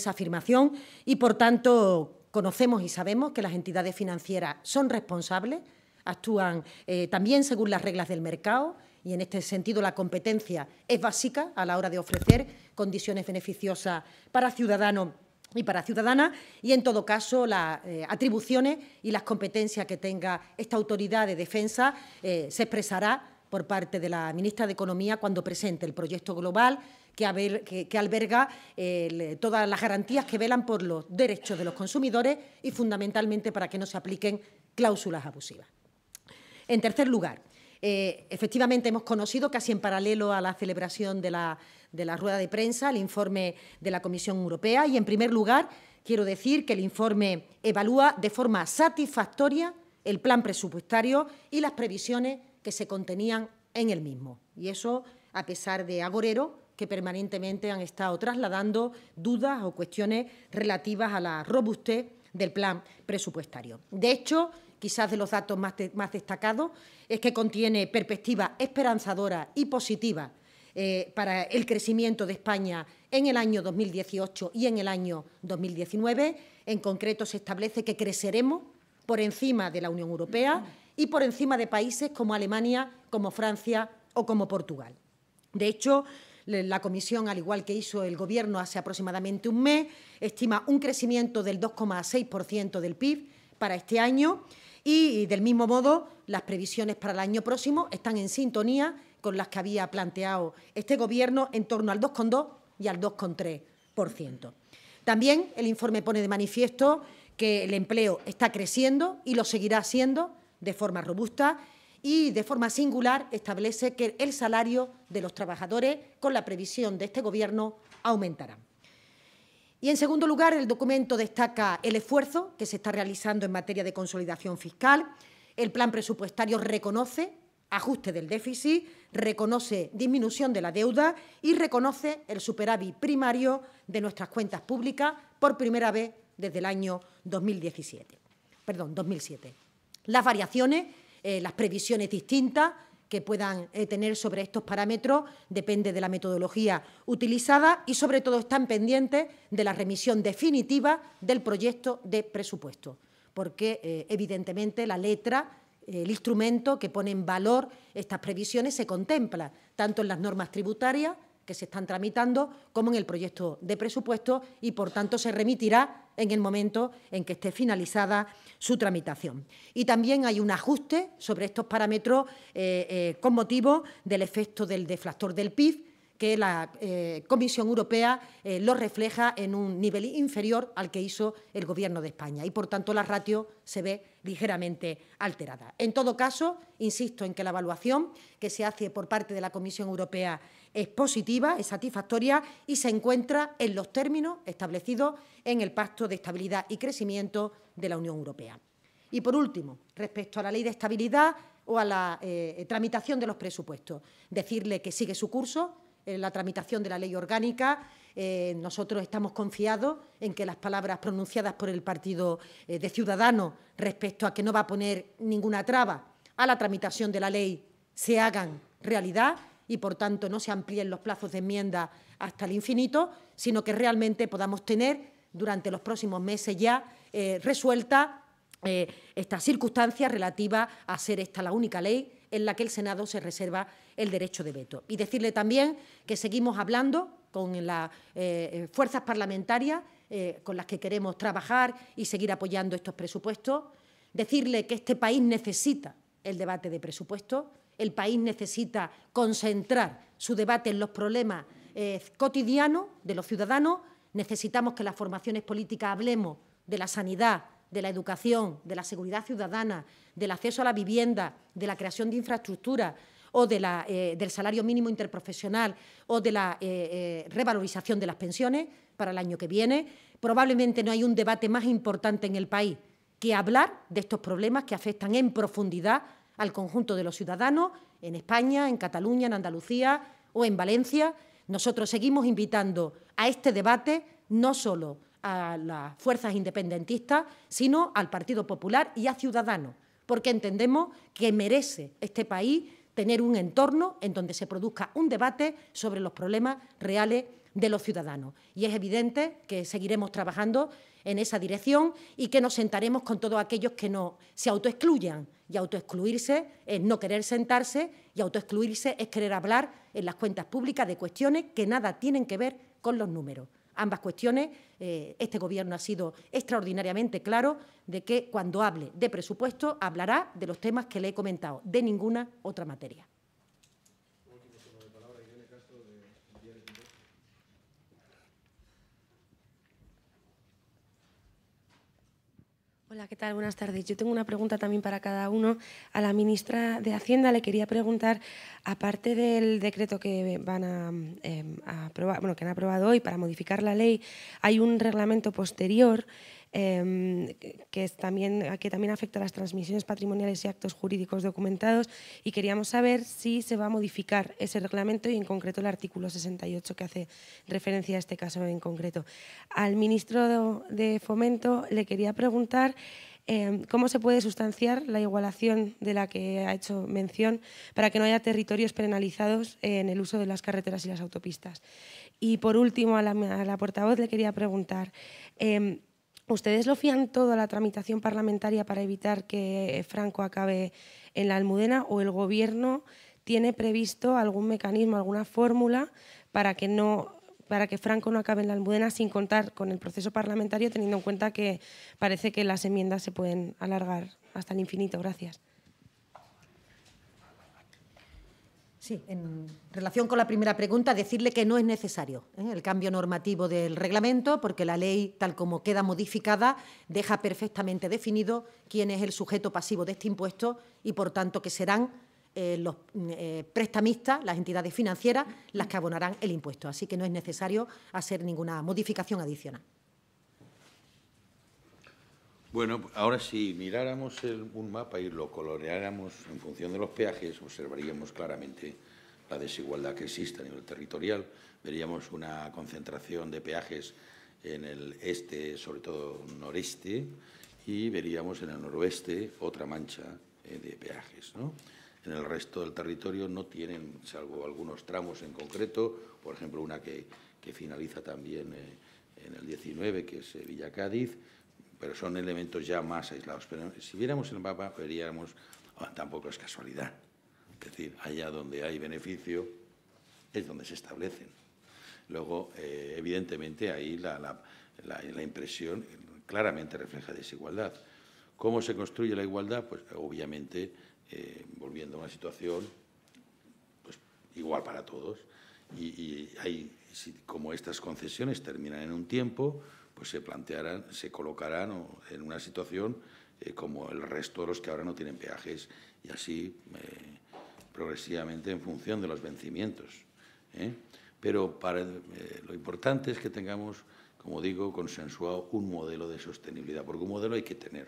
Speaker 4: afirmación y, por tanto, conocemos y sabemos que las entidades financieras son responsables, actúan también según las reglas del mercado y, en este sentido, la competencia es básica a la hora de ofrecer condiciones beneficiosas para ciudadanos y para ciudadanas, y, en todo caso, las atribuciones y las competencias que tenga esta autoridad de defensa se expresará por parte de la ministra de Economía cuando presente el proyecto global que alberga todas las garantías que velan por los derechos de los consumidores y, fundamentalmente, para que no se apliquen cláusulas abusivas. En tercer lugar, efectivamente hemos conocido, casi en paralelo a la celebración de la rueda de prensa, el informe de la Comisión Europea y, en primer lugar, quiero decir que el informe evalúa de forma satisfactoria el plan presupuestario y las previsiones que se contenían en el mismo. Y eso a pesar de agoreros que permanentemente han estado trasladando dudas o cuestiones relativas a la robustez del plan presupuestario. De hecho, quizás de los datos más destacados es que contiene perspectivas esperanzadoras y positivas para el crecimiento de España en el año 2018 y en el año 2019. En concreto, se establece que creceremos por encima de la Unión Europea y por encima de países como Alemania, como Francia o como Portugal. De hecho, La Comisión, al igual que hizo el Gobierno hace aproximadamente un mes, estima un crecimiento del 2,6% del PIB para este año y, del mismo modo, las previsiones para el año próximo están en sintonía con las que había planteado este Gobierno, en torno al 2,2% y al 2,3%. También el informe pone de manifiesto que el empleo está creciendo y lo seguirá haciendo de forma robusta, y de forma singular establece que el salario de los trabajadores, con la previsión de este Gobierno, aumentará. Y, en segundo lugar, el documento destaca el esfuerzo que se está realizando en materia de consolidación fiscal. El plan presupuestario reconoce ajuste del déficit, reconoce disminución de la deuda y reconoce el superávit primario de nuestras cuentas públicas por primera vez desde el año 2007. Las variaciones, las previsiones distintas que puedan tener sobre estos parámetros depende de la metodología utilizada y, sobre todo, están pendientes de la remisión definitiva del proyecto de presupuesto, porque, evidentemente, la letra, el instrumento que pone en valor estas previsiones se contempla tanto en las normas tributarias que se están tramitando como en el proyecto de presupuesto y, por tanto, se remitirá en el momento en que esté finalizada su tramitación. Y también hay un ajuste sobre estos parámetros con motivo del efecto del deflactor del PIB, que la Comisión Europea lo refleja en un nivel inferior al que hizo el Gobierno de España y, por tanto, la ratio se ve ligeramente alterada. En todo caso, insisto en que la evaluación que se hace por parte de la Comisión Europea es positiva, es satisfactoria y se encuentra en los términos establecidos en el Pacto de Estabilidad y Crecimiento de la Unión Europea. Y, por último, respecto a la Ley de Estabilidad o a la tramitación de los presupuestos, decirle que sigue su curso la tramitación de la ley orgánica. Nosotros estamos confiados en que las palabras pronunciadas por el Partido de Ciudadanos respecto a que no va a poner ninguna traba a la tramitación de la ley se hagan realidad y, por tanto, no se amplíen los plazos de enmienda hasta el infinito, sino que realmente podamos tener durante los próximos meses ya resuelta esta circunstancia relativa a ser esta la única ley en la que el Senado se reserva el derecho de veto. Y decirle también que seguimos hablando con las fuerzas parlamentarias con las que queremos trabajar y seguir apoyando estos presupuestos. Decirle que este país necesita el debate de presupuestos, el país necesita concentrar su debate en los problemas cotidianos de los ciudadanos. Necesitamos que las formaciones políticas hablemos de la sanidad, de la educación, de la seguridad ciudadana, del acceso a la vivienda, de la creación de infraestructuras o del salario mínimo interprofesional o de la revalorización de las pensiones para el año que viene. Probablemente no hay un debate más importante en el país que hablar de estos problemas que afectan en profundidad al conjunto de los ciudadanos en España, en Cataluña, en Andalucía o en Valencia. Nosotros seguimos invitando a este debate no solo a las fuerzas independentistas, sino al Partido Popular y a Ciudadanos, porque entendemos que merece este país tener un entorno en donde se produzca un debate sobre los problemas reales de los ciudadanos. Y es evidente que seguiremos trabajando en esa dirección y que nos sentaremos con todos aquellos que no se autoexcluyan. Y autoexcluirse es no querer sentarse y autoexcluirse es querer hablar en las cuentas públicas de cuestiones que nada tienen que ver con los números. Ambas cuestiones, este Gobierno ha sido extraordinariamente claro de que cuando hable de presupuesto hablará de los temas que le he comentado, de ninguna otra materia.
Speaker 12: Hola, ¿qué tal? Buenas tardes. Yo tengo una pregunta también para cada uno. A la ministra de Hacienda le quería preguntar, aparte del decreto que van a aprobar, bueno, que han aprobado hoy para modificar la ley, hay un reglamento posterior que también afecta a las transmisiones patrimoniales y actos jurídicos documentados, y queríamos saber si se va a modificar ese reglamento y, en concreto, el artículo 68 que hace referencia a este caso en concreto. Al ministro de Fomento le quería preguntar cómo se puede sustanciar la igualación de la que ha hecho mención para que no haya territorios penalizados en el uso de las carreteras y las autopistas. Y, por último, a la portavoz le quería preguntar, ¿ustedes lo fían todo a la tramitación parlamentaria para evitar que Franco acabe en la Almudena, o el Gobierno ¿tiene previsto algún mecanismo, alguna fórmula para que Franco no acabe en la Almudena sin contar con el proceso parlamentario, teniendo en cuenta que parece que las enmiendas se pueden alargar hasta el infinito? Gracias.
Speaker 4: Sí, en relación con la primera pregunta, decirle que no es necesario el cambio normativo del reglamento, porque la ley, tal como queda modificada, deja perfectamente definido quién es el sujeto pasivo de este impuesto y, por tanto, que serán los prestamistas, las entidades financieras, las que abonarán el impuesto. Así que no es necesario hacer ninguna modificación adicional.
Speaker 3: Bueno, ahora si miráramos un mapa y lo coloreáramos en función de los peajes, observaríamos claramente la desigualdad que existe a nivel territorial. Veríamos una concentración de peajes en el este, sobre todo noreste, y veríamos en el noroeste otra mancha de peajes, ¿no? En el resto del territorio no tienen, salvo algunos tramos en concreto, por ejemplo, una que finaliza también en el 19, que es Villa Cádiz, pero son elementos ya más aislados. Pero si viéramos el mapa, veríamos, tampoco es casualidad. Es decir, allá donde hay beneficio es donde se establecen. Luego, evidentemente, ahí la impresión claramente refleja desigualdad. ¿Cómo se construye la igualdad? Pues obviamente volviendo a una situación pues, igual para todos. Y como estas concesiones terminan en un tiempo, pues se colocarán en una situación como el resto de los que ahora no tienen peajes, y así progresivamente en función de los vencimientos. Pero lo importante es que tengamos, como digo, consensuado un modelo de sostenibilidad, porque un modelo hay que tener.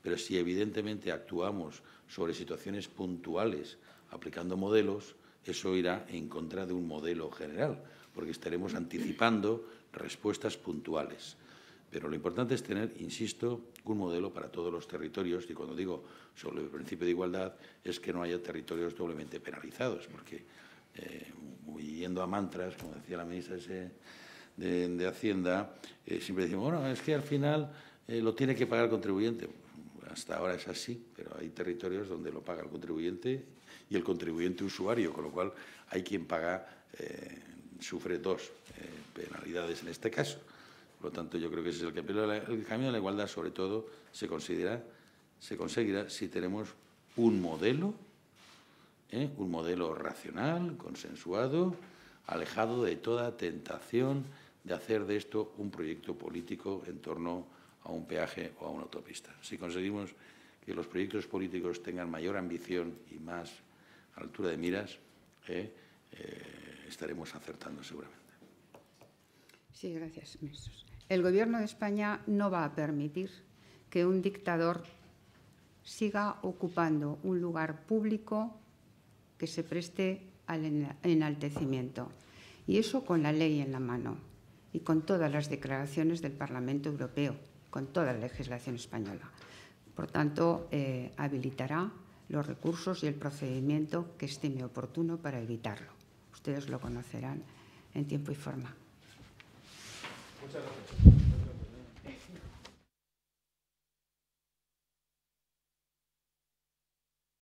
Speaker 3: Pero si evidentemente actuamos sobre situaciones puntuales aplicando modelos, eso irá en contra de un modelo general, porque estaremos anticipando respuestas puntuales. Pero lo importante es tener, insisto, un modelo para todos los territorios, y cuando digo sobre el principio de igualdad es que no haya territorios doblemente penalizados, porque yendo a mantras, como decía la ministra de Hacienda, siempre decimos, bueno, es que al final lo tiene que pagar el contribuyente. Hasta ahora es así, pero hay territorios donde lo paga el contribuyente y el contribuyente usuario, con lo cual hay quien paga, sufre dos penalidades en este caso. Por lo tanto, yo creo que ese es el camino. El camino de la igualdad, sobre todo, se conseguirá si tenemos un modelo racional, consensuado, alejado de toda tentación de hacer de esto un proyecto político en torno a un peaje o a una autopista. Si conseguimos que los proyectos políticos tengan mayor ambición y más altura de miras, estaremos acertando seguramente.
Speaker 1: Sí, gracias, ministros. El Gobierno de España no va a permitir que un dictador siga ocupando un lugar público que se preste al enaltecimiento. Y eso con la ley en la mano y con todas las declaraciones del Parlamento Europeo, con toda la legislación española. Por tanto, habilitará los recursos y el procedimiento que estime oportuno para evitarlo. Ustedes lo conocerán en tiempo y forma.
Speaker 11: Muchas gracias.